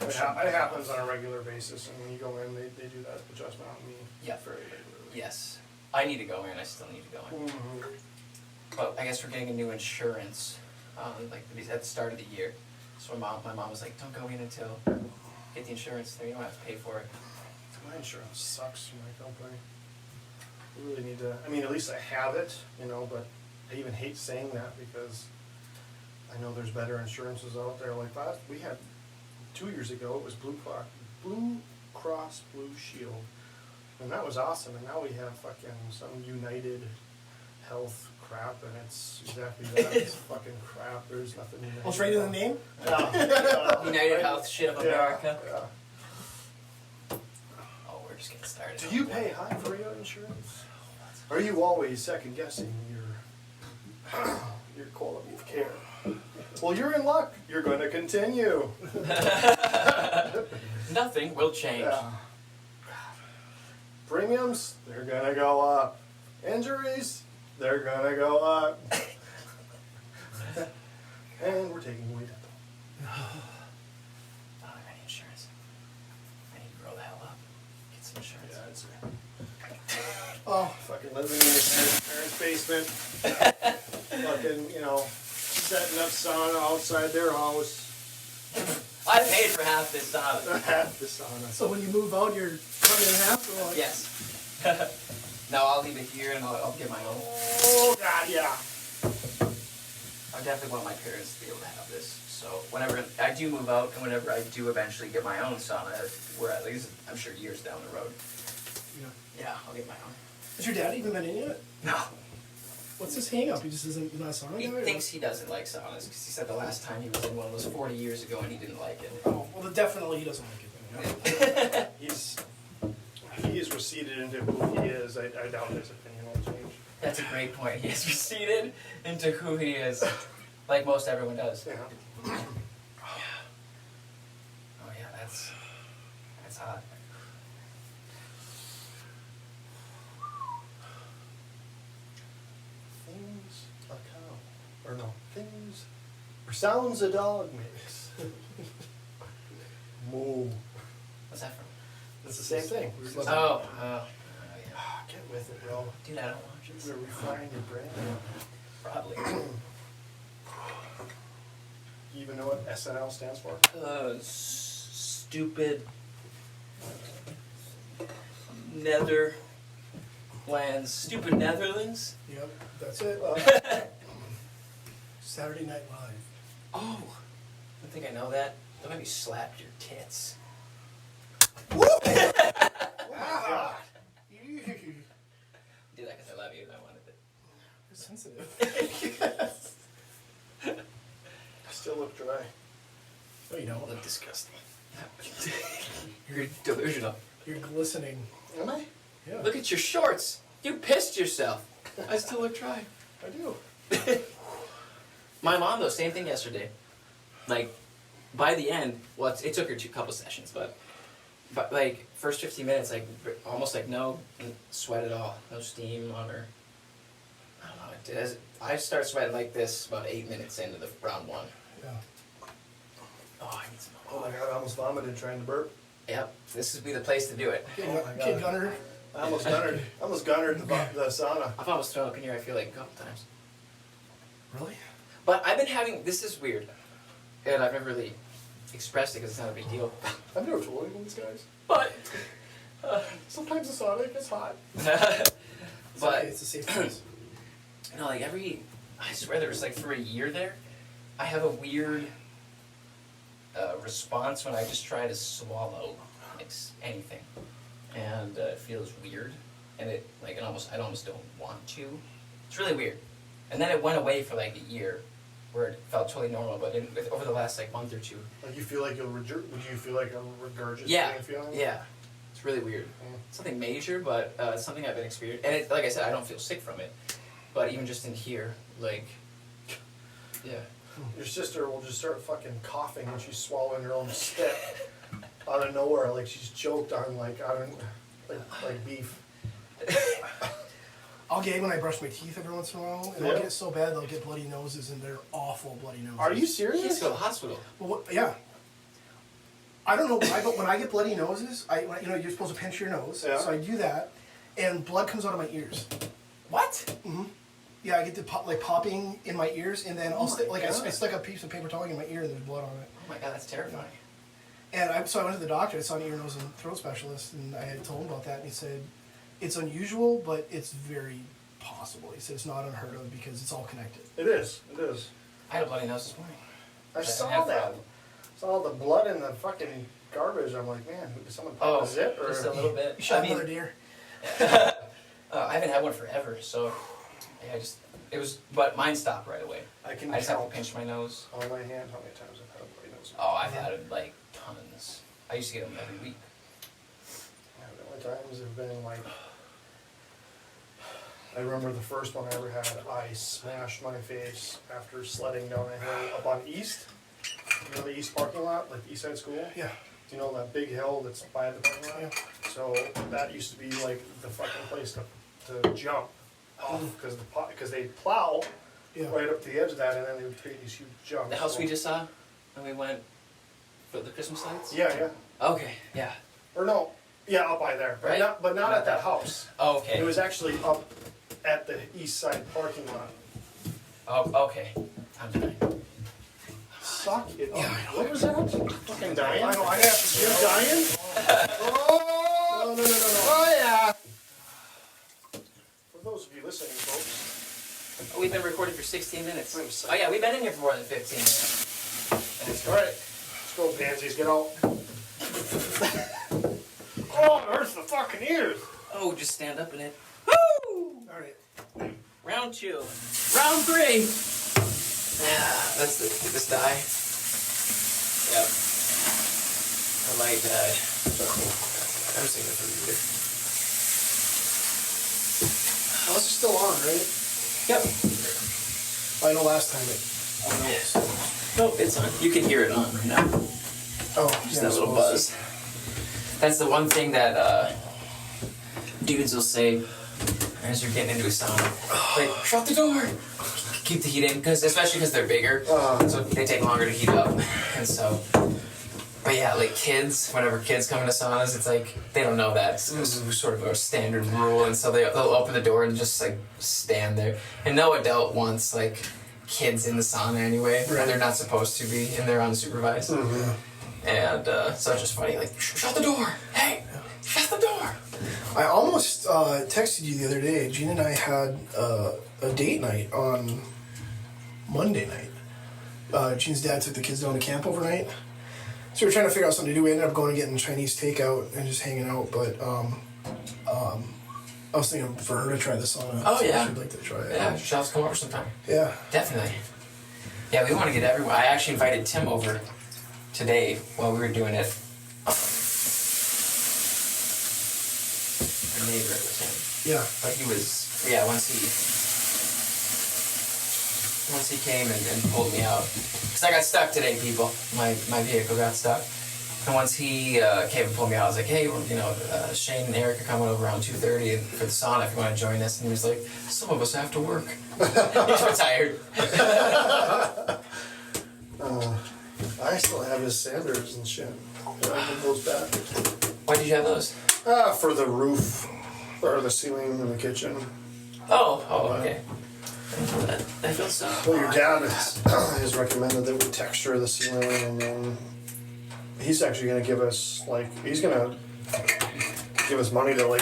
[SPEAKER 3] It happens on a regular basis, and when you go in, they do that adjustment on me.
[SPEAKER 1] Yeah.
[SPEAKER 3] Very regularly.
[SPEAKER 1] Yes. I need to go in. I still need to go in.
[SPEAKER 3] Mm-hmm.
[SPEAKER 1] But I guess we're getting a new insurance, like at the start of the year. So my mom was like, don't go in until get the insurance. Then you don't have to pay for it.
[SPEAKER 3] My insurance sucks from my company. I really need to. I mean, at least I have it, but I even hate saying that because I know there's better insurances out there. Like that, we had 2 years ago. It was Blue Cross Blue Shield, and that was awesome. And now we have fucking some United Health crap, and it's exactly that. It's fucking crap. There's nothing in there.
[SPEAKER 2] Well, it's right in the name?
[SPEAKER 3] Yeah.
[SPEAKER 1] United Health shit of America.
[SPEAKER 3] Yeah.
[SPEAKER 1] Oh, we're just getting started.
[SPEAKER 3] Do you pay high for your insurance? Are you always second guessing your quality of care? Well, you're in luck. You're going to continue.
[SPEAKER 1] Nothing will change.
[SPEAKER 3] Yeah. Premiums, they're going to go up. Injuries, they're going to go up. And we're taking away dental.
[SPEAKER 1] I don't have any insurance. I need to grow the hell up. Get some insurance.
[SPEAKER 3] Yeah, it's fucking living in your parents' basement. Fucking, setting up sauna outside their house.
[SPEAKER 1] I paid for half this sauna.
[SPEAKER 3] Half the sauna.
[SPEAKER 2] So when you move out, you're cutting in half? Or what?
[SPEAKER 1] Yes. No, I'll leave it here and I'll get my own.
[SPEAKER 3] Oh, God, yeah.
[SPEAKER 1] I definitely want my parents to be able to have this. So whenever I do move out and whenever I do eventually get my own sauna, we're at least, I'm sure, years down the road. Yeah, I'll get my own.
[SPEAKER 2] Has your dad even been in yet?
[SPEAKER 1] No.
[SPEAKER 2] What's his hang up? He just isn't not a sauna
[SPEAKER 1] He
[SPEAKER 2] guy?
[SPEAKER 1] thinks he doesn't like saunas because he said the last time he was in one was 40 years ago and he didn't like it.
[SPEAKER 2] Oh, well, definitely he doesn't like it then.
[SPEAKER 3] He's receded into who he is. I doubt his opinion will change.
[SPEAKER 1] That's a great point. He has receded into who he is, like most everyone does.
[SPEAKER 3] Yeah.
[SPEAKER 1] Oh yeah, that's hot.
[SPEAKER 3] Things a cow. Or no, things. Or sounds a dog makes. Moo.
[SPEAKER 1] What's that from?
[SPEAKER 3] It's the same thing.
[SPEAKER 1] Oh yeah.
[SPEAKER 3] Get with it, bro.
[SPEAKER 1] Dude, I don't watch it.
[SPEAKER 3] We're refining your brain.
[SPEAKER 1] Probably.
[SPEAKER 3] You even know what SNL stands for?
[SPEAKER 1] Stupid Netherlands. Stupid Netherlands?
[SPEAKER 2] Yep, that's it. Saturday Night Live.
[SPEAKER 1] Oh, I think I know that. Don't make me slap your tits.
[SPEAKER 2] Woo!
[SPEAKER 1] I did that because I love you and I wanted it.
[SPEAKER 2] You're sensitive.
[SPEAKER 3] I still look dry.
[SPEAKER 2] No, you don't.
[SPEAKER 1] Look disgusting. You're delusional.
[SPEAKER 2] You're glistening.
[SPEAKER 3] Am I?
[SPEAKER 2] Yeah.
[SPEAKER 1] Look at your shorts. You pissed yourself. I still look dry.
[SPEAKER 3] I do.
[SPEAKER 1] My mom, though, same thing yesterday. Like, by the end, well, it took her a couple sessions, but like, first 15 minutes, like, almost like no sweat at all. No steam on her. I don't know. I start sweating like this about 8 minutes into the round one.
[SPEAKER 2] Yeah.
[SPEAKER 1] Oh, I need some
[SPEAKER 3] Oh my God, I almost vomited trying to burp.
[SPEAKER 1] Yep, this would be the place to do it.
[SPEAKER 3] Oh my God.
[SPEAKER 2] Kid Gunner.
[SPEAKER 3] I almost gunnered the sauna.
[SPEAKER 1] I've almost thrown up in here, I feel like, a couple times.
[SPEAKER 2] Really?
[SPEAKER 1] But I've been having, this is weird, and I've never really expressed it because it's not a big deal.
[SPEAKER 3] I've never told anyone these guys.
[SPEAKER 1] But
[SPEAKER 3] Sometimes the sauna gets hot.
[SPEAKER 1] but
[SPEAKER 2] It's a safe place.
[SPEAKER 1] no, like I swear there was like for a year there, I have a weird response when I just try to swallow like anything, and it feels weird, and I almost don't want to. It's really weird, and then it went away for like a year, where it felt totally normal. But over the last like month or two,
[SPEAKER 3] Like you feel like would you feel like a regurgitating
[SPEAKER 1] yeah,
[SPEAKER 3] feeling?
[SPEAKER 1] yeah, it's really weird. It's nothing major, but it's something I've been experiencing, and like I said, I don't feel sick from it, but even just in here, like, yeah.
[SPEAKER 3] Your sister will just start fucking coughing when she's swallowing her own spit out of nowhere, like she's choked on like beef.
[SPEAKER 2] I'll gag when I brush my teeth every once in a while, and I'll get so bad they'll get bloody noses, and they're awful bloody noses.
[SPEAKER 3] Are you
[SPEAKER 1] You
[SPEAKER 3] serious?
[SPEAKER 1] just go to the hospital.
[SPEAKER 2] Well, yeah. I don't know why, but when I get bloody noses, you're supposed to pinch your nose,
[SPEAKER 3] Yeah.
[SPEAKER 2] so I do that, and blood comes out of my ears.
[SPEAKER 1] What?
[SPEAKER 2] Yeah, I get the popping in my ears, and then I'll stick
[SPEAKER 1] God.
[SPEAKER 2] I stick a piece of paper towel in my ear, and there's blood on it.
[SPEAKER 1] Oh my god, that's terrifying.
[SPEAKER 2] And so I went to the doctor. I saw an ear, nose, and throat specialist, and I had told him about that, and he said it's unusual, but it's very possible. He said it's not unheard of because it's all connected.
[SPEAKER 3] It is. It is.
[SPEAKER 1] I had a bloody nose this morning.
[SPEAKER 3] I
[SPEAKER 1] didn't
[SPEAKER 3] saw
[SPEAKER 1] have
[SPEAKER 3] that.
[SPEAKER 1] problem.
[SPEAKER 3] Saw the blood in the fucking garbage. I'm like, man, did someone pop a zit or?
[SPEAKER 1] just a little bit.
[SPEAKER 2] You shot another deer.
[SPEAKER 1] I haven't had one forever, so yeah, but mine stopped right away.
[SPEAKER 3] I can
[SPEAKER 1] I just have to
[SPEAKER 3] count
[SPEAKER 1] pinch my nose.
[SPEAKER 3] on my hand how many times I've had a bloody nose.
[SPEAKER 1] Oh, I've had it like tons. I used to get them every week.
[SPEAKER 3] Yeah, the only times have been like. I remember the first one I ever had. I smashed my face after sledding down a hill up on East. You know the East parking lot, like East Side School.
[SPEAKER 2] Yeah.
[SPEAKER 3] Do you know that big hill that's by the parking lot?
[SPEAKER 2] Yeah.
[SPEAKER 3] So that used to be like the fucking place to jump off because they plow
[SPEAKER 2] Yeah.
[SPEAKER 3] right up to the edge of that, and then they would create these huge jumps.
[SPEAKER 1] The house we just saw when we went for the Christmas lights?
[SPEAKER 3] Yeah, yeah.
[SPEAKER 1] Okay, yeah.
[SPEAKER 3] Or no, yeah, up by there,
[SPEAKER 1] Right.
[SPEAKER 3] but not at that house.
[SPEAKER 1] Oh, okay.
[SPEAKER 3] It was actually up at the East Side parking lot.
[SPEAKER 1] Oh, okay. I'm dying.
[SPEAKER 3] Suck it up.
[SPEAKER 2] Yeah, I know.
[SPEAKER 3] What was that? Fucking dying?
[SPEAKER 2] I know. I have to.
[SPEAKER 3] You're dying? Oh! No.
[SPEAKER 2] Oh yeah.
[SPEAKER 3] For those of you listening, folks.
[SPEAKER 1] Oh, we've been recording for 16 minutes.
[SPEAKER 3] I'm sorry.
[SPEAKER 1] Oh yeah, we've been in here for more than 15 minutes. That's
[SPEAKER 3] All right, let's go, pansies. Get out. Oh, it hurts the fucking ears.
[SPEAKER 1] Oh, just stand up in it. Woo!
[SPEAKER 2] All right.
[SPEAKER 1] Round 2. Round 3. Yeah, that's this die. Yep. The light died. I'm seeing it from here.
[SPEAKER 2] Oh, this is still on, right?
[SPEAKER 1] Yep.
[SPEAKER 2] I know last time it.
[SPEAKER 1] Nope, it's on. You can hear it on right now.
[SPEAKER 2] Oh,
[SPEAKER 1] Just that little buzz. That's the one thing that dudes will say as you're getting into a sauna. Like, shut the door! Keep the heat in, especially because they're bigger, so they take longer to heat up. And so, but yeah, like kids, whenever kids come into saunas, it's like, they don't know that. It's sort of a standard rule, and so they'll open the door and just like stand there. And no adult wants like kids in the sauna anyway, and they're not supposed to be, and they're unsupervised. And so it's just funny, like, shut the door! Hey! Shut the door!
[SPEAKER 2] I almost texted you the other day. Gene and I had a date night on Monday night. Gene's dad took the kids down to camp overnight. So we were trying to figure out something to do. We ended up going and getting Chinese takeout and just hanging out. But I was thinking for her to try the sauna.
[SPEAKER 1] Oh, yeah.
[SPEAKER 2] She'd like to try it.
[SPEAKER 1] Yeah, she'll have to come over sometime.
[SPEAKER 2] Yeah.
[SPEAKER 1] Definitely. Yeah, we want to get everyone. I actually invited Tim over today while we were doing it. Our neighbor was him.
[SPEAKER 2] Yeah.
[SPEAKER 1] But he was, once he came and pulled me out. Because I got stuck today, people. My vehicle got stuck. And once he came and pulled me out, I was like, hey, Shane and Erik are coming over around 2:30 for the sauna if you want to join us. And he was like, some of us have to work. He's retired.
[SPEAKER 3] I still have his sanders and shit. I give those back.
[SPEAKER 1] Why did you have those?
[SPEAKER 3] For the roof, or the ceiling in the kitchen.
[SPEAKER 1] Oh, okay. I feel so.
[SPEAKER 3] Well, your dad has recommended that we texture the ceiling and then he's actually gonna give us he's gonna give us money to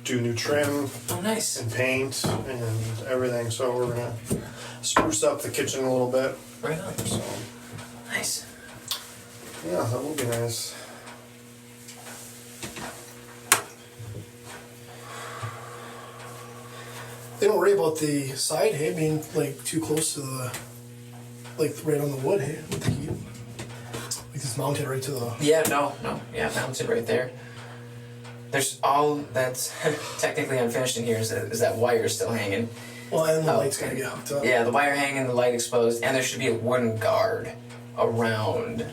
[SPEAKER 3] do new trim.
[SPEAKER 4] Oh, nice.
[SPEAKER 3] And paint and everything. So we're gonna spruce up the kitchen a little bit.
[SPEAKER 4] Right on.
[SPEAKER 3] So
[SPEAKER 4] Nice.
[SPEAKER 3] yeah, that will be nice.
[SPEAKER 2] They don't worry about the side, hey, being too close to the, right on the wood, hey, with the heat. It's mounted right to the.
[SPEAKER 4] Yeah, no. Yeah, mounted right there. There's all that's technically unfinished in here is that wire still hanging.
[SPEAKER 2] Well, and the light's gotta get hooked up.
[SPEAKER 4] Yeah, the wire hanging, the light exposed, and there should be a wooden guard around.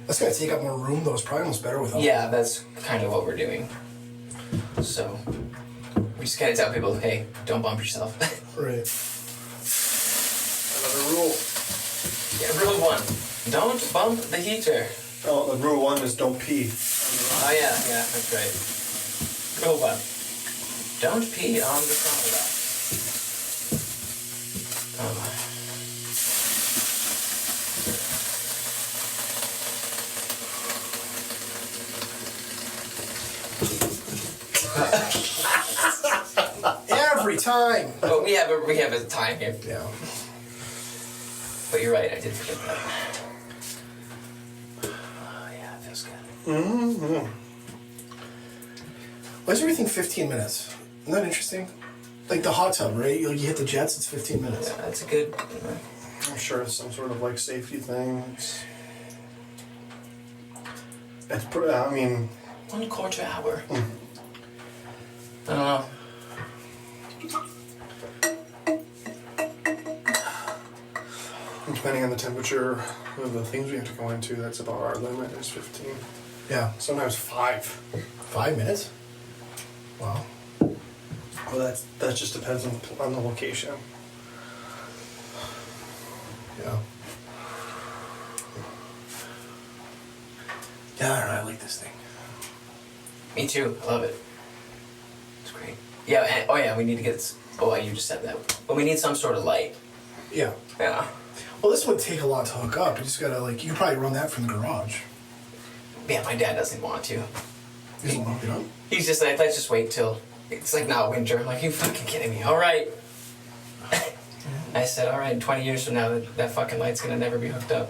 [SPEAKER 2] That's gonna take up more room, though. It's probably almost better without.
[SPEAKER 4] Yeah, that's kind of what we're doing. So, we just gotta tell people, hey, don't bump yourself.
[SPEAKER 2] Right.
[SPEAKER 3] Another rule.
[SPEAKER 4] Yeah, rule 1, don't bump the heater.
[SPEAKER 3] Oh, the rule 1 is don't pee.
[SPEAKER 4] Oh yeah, that's right. Rule 1, don't pee on the sauna.
[SPEAKER 2] Every time.
[SPEAKER 4] But we have a time here.
[SPEAKER 2] Yeah.
[SPEAKER 4] But you're right, I did forget that. Oh yeah, it feels good.
[SPEAKER 2] Mm-hmm. Why is everything 15 minutes? Isn't that interesting? Like the hot tub, right? You hit the jets, it's 15 minutes.
[SPEAKER 4] Yeah, that's a good.
[SPEAKER 3] I'm sure it's some sort of safety thing. It's pretty, I mean.
[SPEAKER 4] 1/4 hour. I don't know.
[SPEAKER 3] Depending on the temperature of the things we have to go into, that's about our limit is 15.
[SPEAKER 2] Yeah.
[SPEAKER 3] Sometimes 5.
[SPEAKER 2] 5 minutes? Wow.
[SPEAKER 3] Well, that just depends on the location.
[SPEAKER 2] Yeah. Yeah, I don't know, I like this thing.
[SPEAKER 4] Me too. I love it. It's great. Yeah. And, oh yeah, we need to get. Oh, you just said that. But we need some sort of light.
[SPEAKER 2] Yeah.
[SPEAKER 4] Yeah.
[SPEAKER 2] Well, this would take a lot to hook up. You just gotta, you could probably run that from the garage.
[SPEAKER 4] Yeah, my dad doesn't want to.
[SPEAKER 2] You just want to hook it up?
[SPEAKER 4] He's just like, let's just wait till it's not winter. I'm like, you fucking kidding me? All right. I said, all right. 20 years from now, that fucking light's gonna never be hooked up.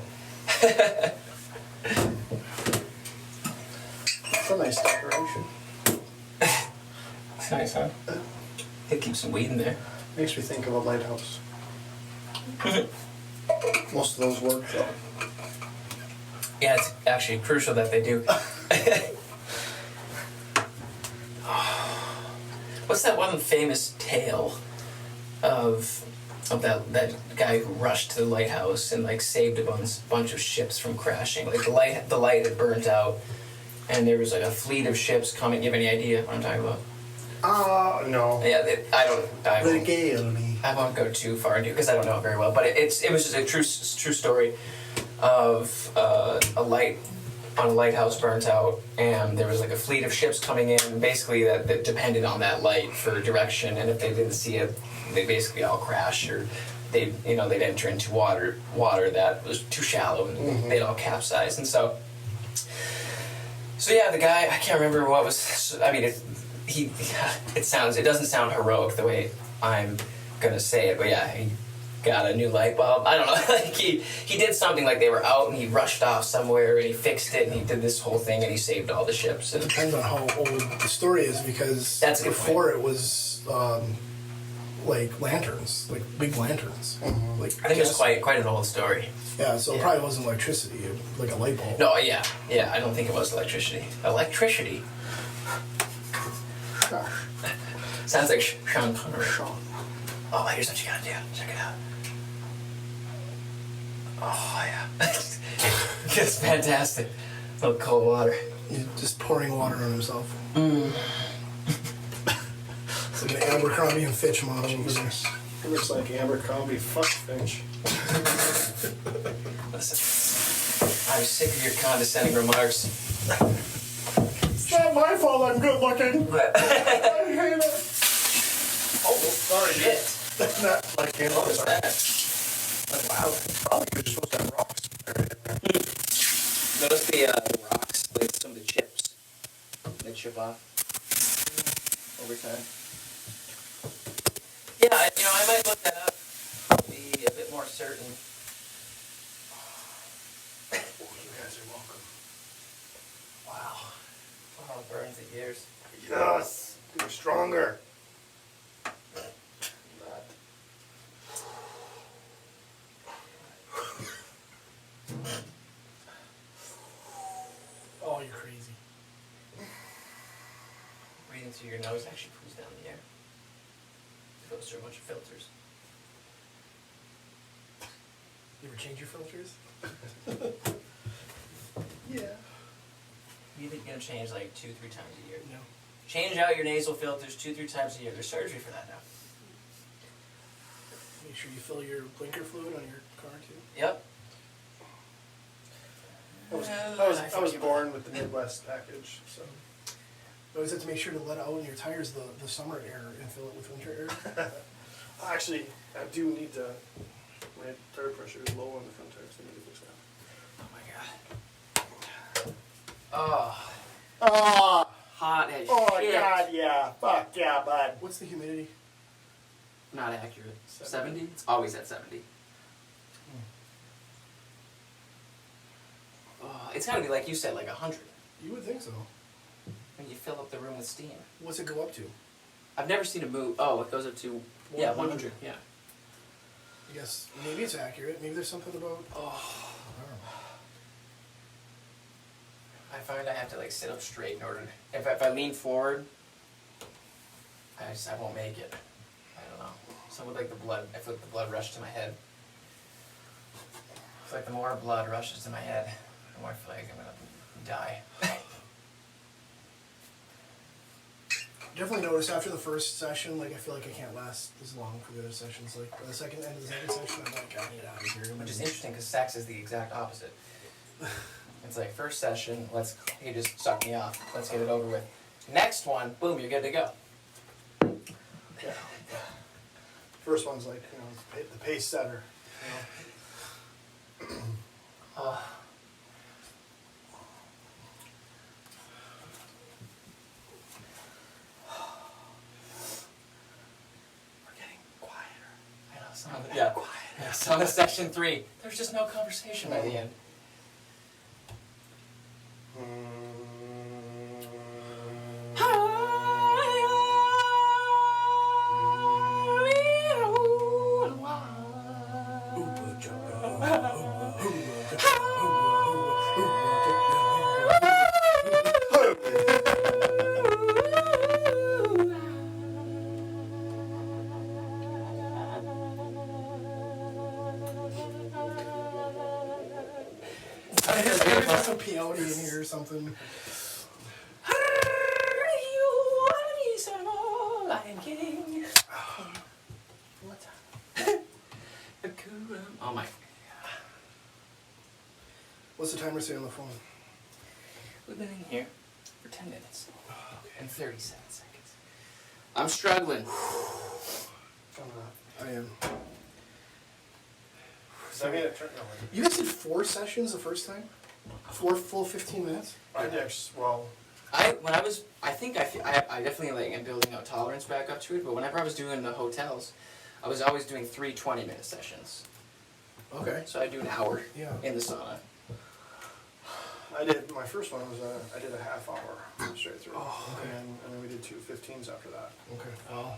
[SPEAKER 3] It's a nice decoration.
[SPEAKER 4] It's nice, huh? Could keep some weed in there.
[SPEAKER 3] Makes me think of a lighthouse. Most of those work though.
[SPEAKER 4] Yeah, it's actually crucial that they do. What's that one famous tale of that guy who rushed to the lighthouse and saved a bunch of ships from crashing? The light had burnt out, and there was a fleet of ships coming. Do you have any idea what I'm talking about?
[SPEAKER 3] No.
[SPEAKER 4] Yeah,
[SPEAKER 3] Regale me.
[SPEAKER 4] I won't go too far into it because I don't know it very well. But it was just a true story of a light on a lighthouse burnt out, and there was a fleet of ships coming in, basically that depended on that light for direction. And if they didn't see it, they basically all crashed, or they'd enter into water that was too shallow, and they'd all capsize. And so yeah, the guy, I can't remember what was. I mean, it doesn't sound heroic the way I'm gonna say it, but yeah, he got a new light bulb. I don't know, he did something, they were out and he rushed off somewhere and he fixed it and he did this whole thing and he saved all the ships. And
[SPEAKER 2] Depends on how old the story is, because before it was lanterns, big lanterns.
[SPEAKER 3] Mm-hmm.
[SPEAKER 4] I think it was quite an old story.
[SPEAKER 2] Yeah, so it probably wasn't electricity, like a light bulb.
[SPEAKER 4] No, yeah, I don't think it was electricity. Sounds like Sean Connery. Oh, here's what you gotta do. Check it out. Oh, yeah. It's fantastic. A little cold water.
[SPEAKER 2] He's just pouring water on himself. It's like an Abercrombie and Fitch model over there.
[SPEAKER 3] It looks like Abercrombie fuck Finch.
[SPEAKER 4] Listen, I'm sick of your condescending remarks.
[SPEAKER 3] It's not my fault I'm good looking. I hate it.
[SPEAKER 4] Oh, sorry. Shit.
[SPEAKER 3] Not like him.
[SPEAKER 4] What was that?
[SPEAKER 3] Wow. Probably you're supposed to have rocks buried in there.
[SPEAKER 4] Notice the rocks, like some of the chips. They chip off over time. Yeah, I might look that up. Be a bit more certain.
[SPEAKER 3] Oh, you guys are welcome. Wow.
[SPEAKER 4] Oh, it burns the ears.
[SPEAKER 3] Yes. You're stronger.
[SPEAKER 2] Oh, you're crazy.
[SPEAKER 4] Breathing through your nose actually cools down the air. It goes through a bunch of filters.
[SPEAKER 2] You ever change your filters?
[SPEAKER 3] Yeah.
[SPEAKER 4] You think you're gonna change like 2-3 times a year?
[SPEAKER 2] No.
[SPEAKER 4] Change out your nasal filters 2-3 times a year. There's surgery for that now.
[SPEAKER 2] Make sure you fill your blinker fluid on your car too.
[SPEAKER 4] Yep.
[SPEAKER 3] I was born with the Midwest package, so.
[SPEAKER 2] You always have to make sure to let out in your tires the summer air and fill it with winter air.
[SPEAKER 3] Actually, I do need to. My tire pressure is low on the front tires. I need to fix that.
[SPEAKER 4] Oh my god. Oh,
[SPEAKER 3] Oh,
[SPEAKER 4] hot as
[SPEAKER 3] oh
[SPEAKER 4] shit.
[SPEAKER 3] God, yeah. Fuck yeah, bud.
[SPEAKER 2] What's the humidity?
[SPEAKER 4] Not accurate. 70? It's always at 70. Oh, it's gotta be like you said, like 100.
[SPEAKER 2] You would think so.
[SPEAKER 4] When you fill up the room with steam.
[SPEAKER 2] What's it go up to?
[SPEAKER 4] I've never seen it move. Oh, it goes up to 100. Yeah.
[SPEAKER 2] I guess maybe it's accurate. Maybe there's something about.
[SPEAKER 4] Oh.
[SPEAKER 2] I don't know.
[SPEAKER 4] I find I have to like sit up straight in order. If I lean forward, I won't make it. I don't know. So with like the blood, I feel like the blood rush to my head. It's like the more blood rushes to my head, the more I feel like I'm gonna die.
[SPEAKER 2] Definitely noticed after the first session, like I feel like I can't last as long for the other sessions. Like by the end of the second session, I'm like, I need out of here.
[SPEAKER 4] Which is interesting because sex is the exact opposite. It's like first session, you just suck me off. Let's get it over with. Next one, boom, you're good to go.
[SPEAKER 3] Yeah. First one's like, the pace setter.
[SPEAKER 4] Oh.
[SPEAKER 3] We're getting quieter.
[SPEAKER 4] I know, Sauna Session 3. There's just no conversation by the end.
[SPEAKER 2] There's some peyote in here or something.
[SPEAKER 4] Lion King. Oh my.
[SPEAKER 2] What's the timer say on the phone?
[SPEAKER 4] We've been in here for 10 minutes and 37 seconds. I'm struggling.
[SPEAKER 2] I am.
[SPEAKER 3] So I made it turn. No,
[SPEAKER 2] You guys did 4 sessions the first time? 4 full 15 minutes?
[SPEAKER 3] I definitely
[SPEAKER 4] like am building out tolerance back up to it, but whenever I was doing the hotels, I was always doing 3 20-minute sessions.
[SPEAKER 2] Okay.
[SPEAKER 4] So I do an hour
[SPEAKER 2] Yeah.
[SPEAKER 4] in the sauna.
[SPEAKER 3] I did, my first one was, I did a half hour straight through.
[SPEAKER 2] Oh, okay.
[SPEAKER 3] And then we did 2 15s after that.
[SPEAKER 2] Okay.
[SPEAKER 4] Oh.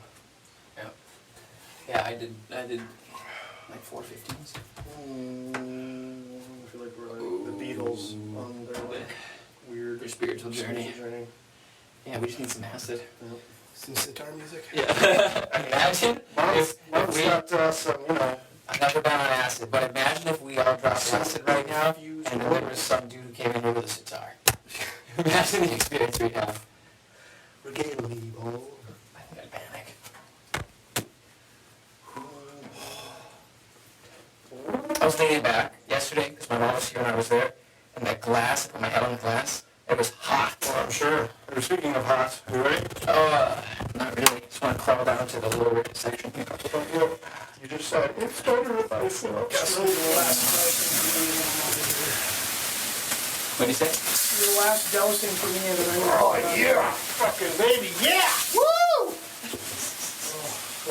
[SPEAKER 4] Yeah. Yeah, I did like 4 15s.
[SPEAKER 3] I feel like we're like the Beatles on their like weird
[SPEAKER 4] Their spiritual journey. Yeah, we just need some acid.
[SPEAKER 3] Yep.
[SPEAKER 2] Some sitar music?
[SPEAKER 4] Yeah. Imagine if
[SPEAKER 3] Mom's
[SPEAKER 4] we...
[SPEAKER 3] got some,
[SPEAKER 4] I've never been on acid, but imagine if we all dropped acid right now and there was some dude who came in here with a sitar. Imagine the experience we'd have.
[SPEAKER 3] regale me, oh.
[SPEAKER 4] I think I'd panic. I was leaning back yesterday because my mom was here when I was there, and that glass, I put my head on the glass, it was hot.
[SPEAKER 3] Well, I'm sure. Speaking of hot, you ready?
[SPEAKER 4] Not really. Just want to crawl down to the lower section.
[SPEAKER 3] You just said, it's better if I sit up.
[SPEAKER 2] Guess the last
[SPEAKER 4] What do you say?
[SPEAKER 2] Your last dousing for me, and then I
[SPEAKER 3] Oh, yeah! Fucking baby, yeah! Woo!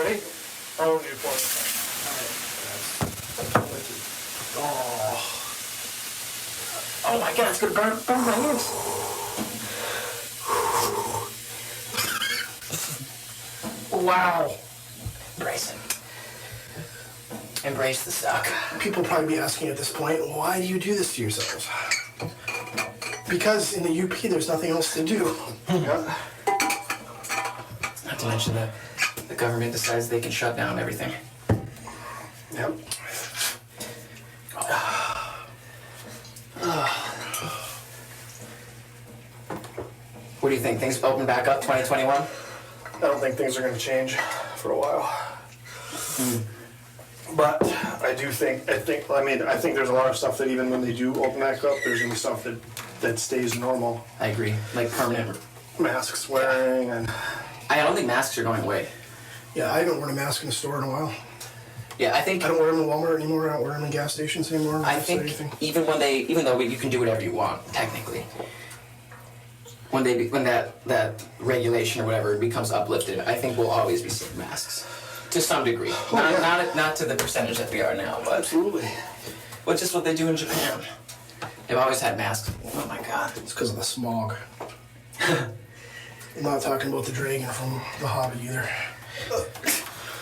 [SPEAKER 3] Ready? I don't need for
[SPEAKER 4] Oh my god, it's gonna burn my hands.
[SPEAKER 2] Wow.
[SPEAKER 4] Embrace it. Embrace the suck.
[SPEAKER 2] People probably be asking at this point, why do you do this to yourselves? Because in the UP, there's nothing else to do.
[SPEAKER 3] Yeah.
[SPEAKER 4] Not to mention that the government decides they can shut down everything.
[SPEAKER 3] Yep.
[SPEAKER 4] What do you think? Things open back up 2021?
[SPEAKER 3] I don't think things are going to change for a while. But I think there's a lot of stuff that even when they do open back up, there's going to be stuff that stays normal.
[SPEAKER 4] I agree. Like permanent.
[SPEAKER 3] Masks wearing and...
[SPEAKER 4] I don't think masks are going away.
[SPEAKER 2] Yeah, I haven't worn a mask in a store in a while.
[SPEAKER 4] Yeah, I think...
[SPEAKER 2] I don't wear them in Walmart anymore. I don't wear them in gas stations anymore.
[SPEAKER 4] I think even though you can do whatever you want, technically, when that regulation or whatever becomes uplifted, I think we'll always be seeing masks to some degree. Not to the percentage that we are now, but
[SPEAKER 3] Absolutely.
[SPEAKER 4] Which is what they do in Japan. They've always had masks. Oh my god.
[SPEAKER 2] It's because of the smog. I'm not talking about the dragon from The Hobbit either.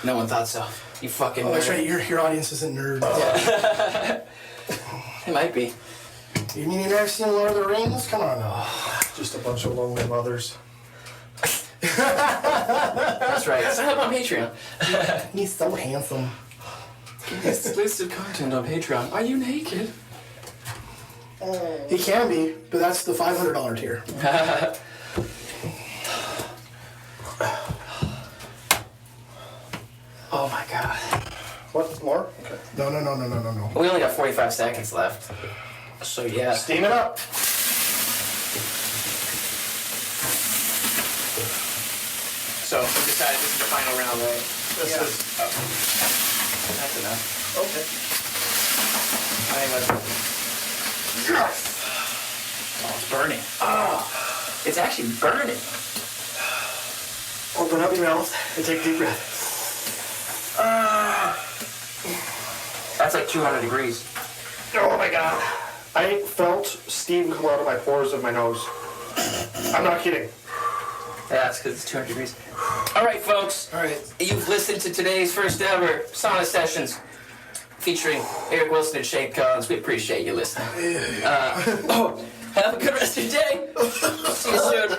[SPEAKER 4] No one thought so. You fucking.
[SPEAKER 2] Oh, that's
[SPEAKER 4] nerd.
[SPEAKER 2] right. Your audience isn't nerd.
[SPEAKER 4] It might be.
[SPEAKER 2] You never seen Lord of the Rings? Come on now.
[SPEAKER 3] Just a bunch of lonely mothers.
[SPEAKER 4] That's right. Sign up on Patreon.
[SPEAKER 2] He's so handsome.
[SPEAKER 4] Exclusive content on Patreon. Are you naked?
[SPEAKER 2] He can be, but that's the $500 tier.
[SPEAKER 4] Oh my god.
[SPEAKER 3] What? More? Okay.
[SPEAKER 2] No.
[SPEAKER 4] We only got 45 seconds left. So yeah.
[SPEAKER 3] Steam it up.
[SPEAKER 4] So we decided this is the final round, right?
[SPEAKER 3] This is...
[SPEAKER 4] That's enough.
[SPEAKER 3] Okay.
[SPEAKER 4] I think that's... Oh, it's burning. Oh, it's actually burning.
[SPEAKER 3] Open up your mouth and take a deep breath.
[SPEAKER 4] That's like 200 degrees.
[SPEAKER 3] Oh my god. I felt steam come out of my pores of my nose. I'm not kidding.
[SPEAKER 4] Yeah, it's because it's 200 degrees. All right, folks.
[SPEAKER 2] All right.
[SPEAKER 4] You've listened to today's first ever Sauna Sessions featuring Erik Wilson and Shane Collins. We appreciate you listening. Have a good rest of your day. See you soon.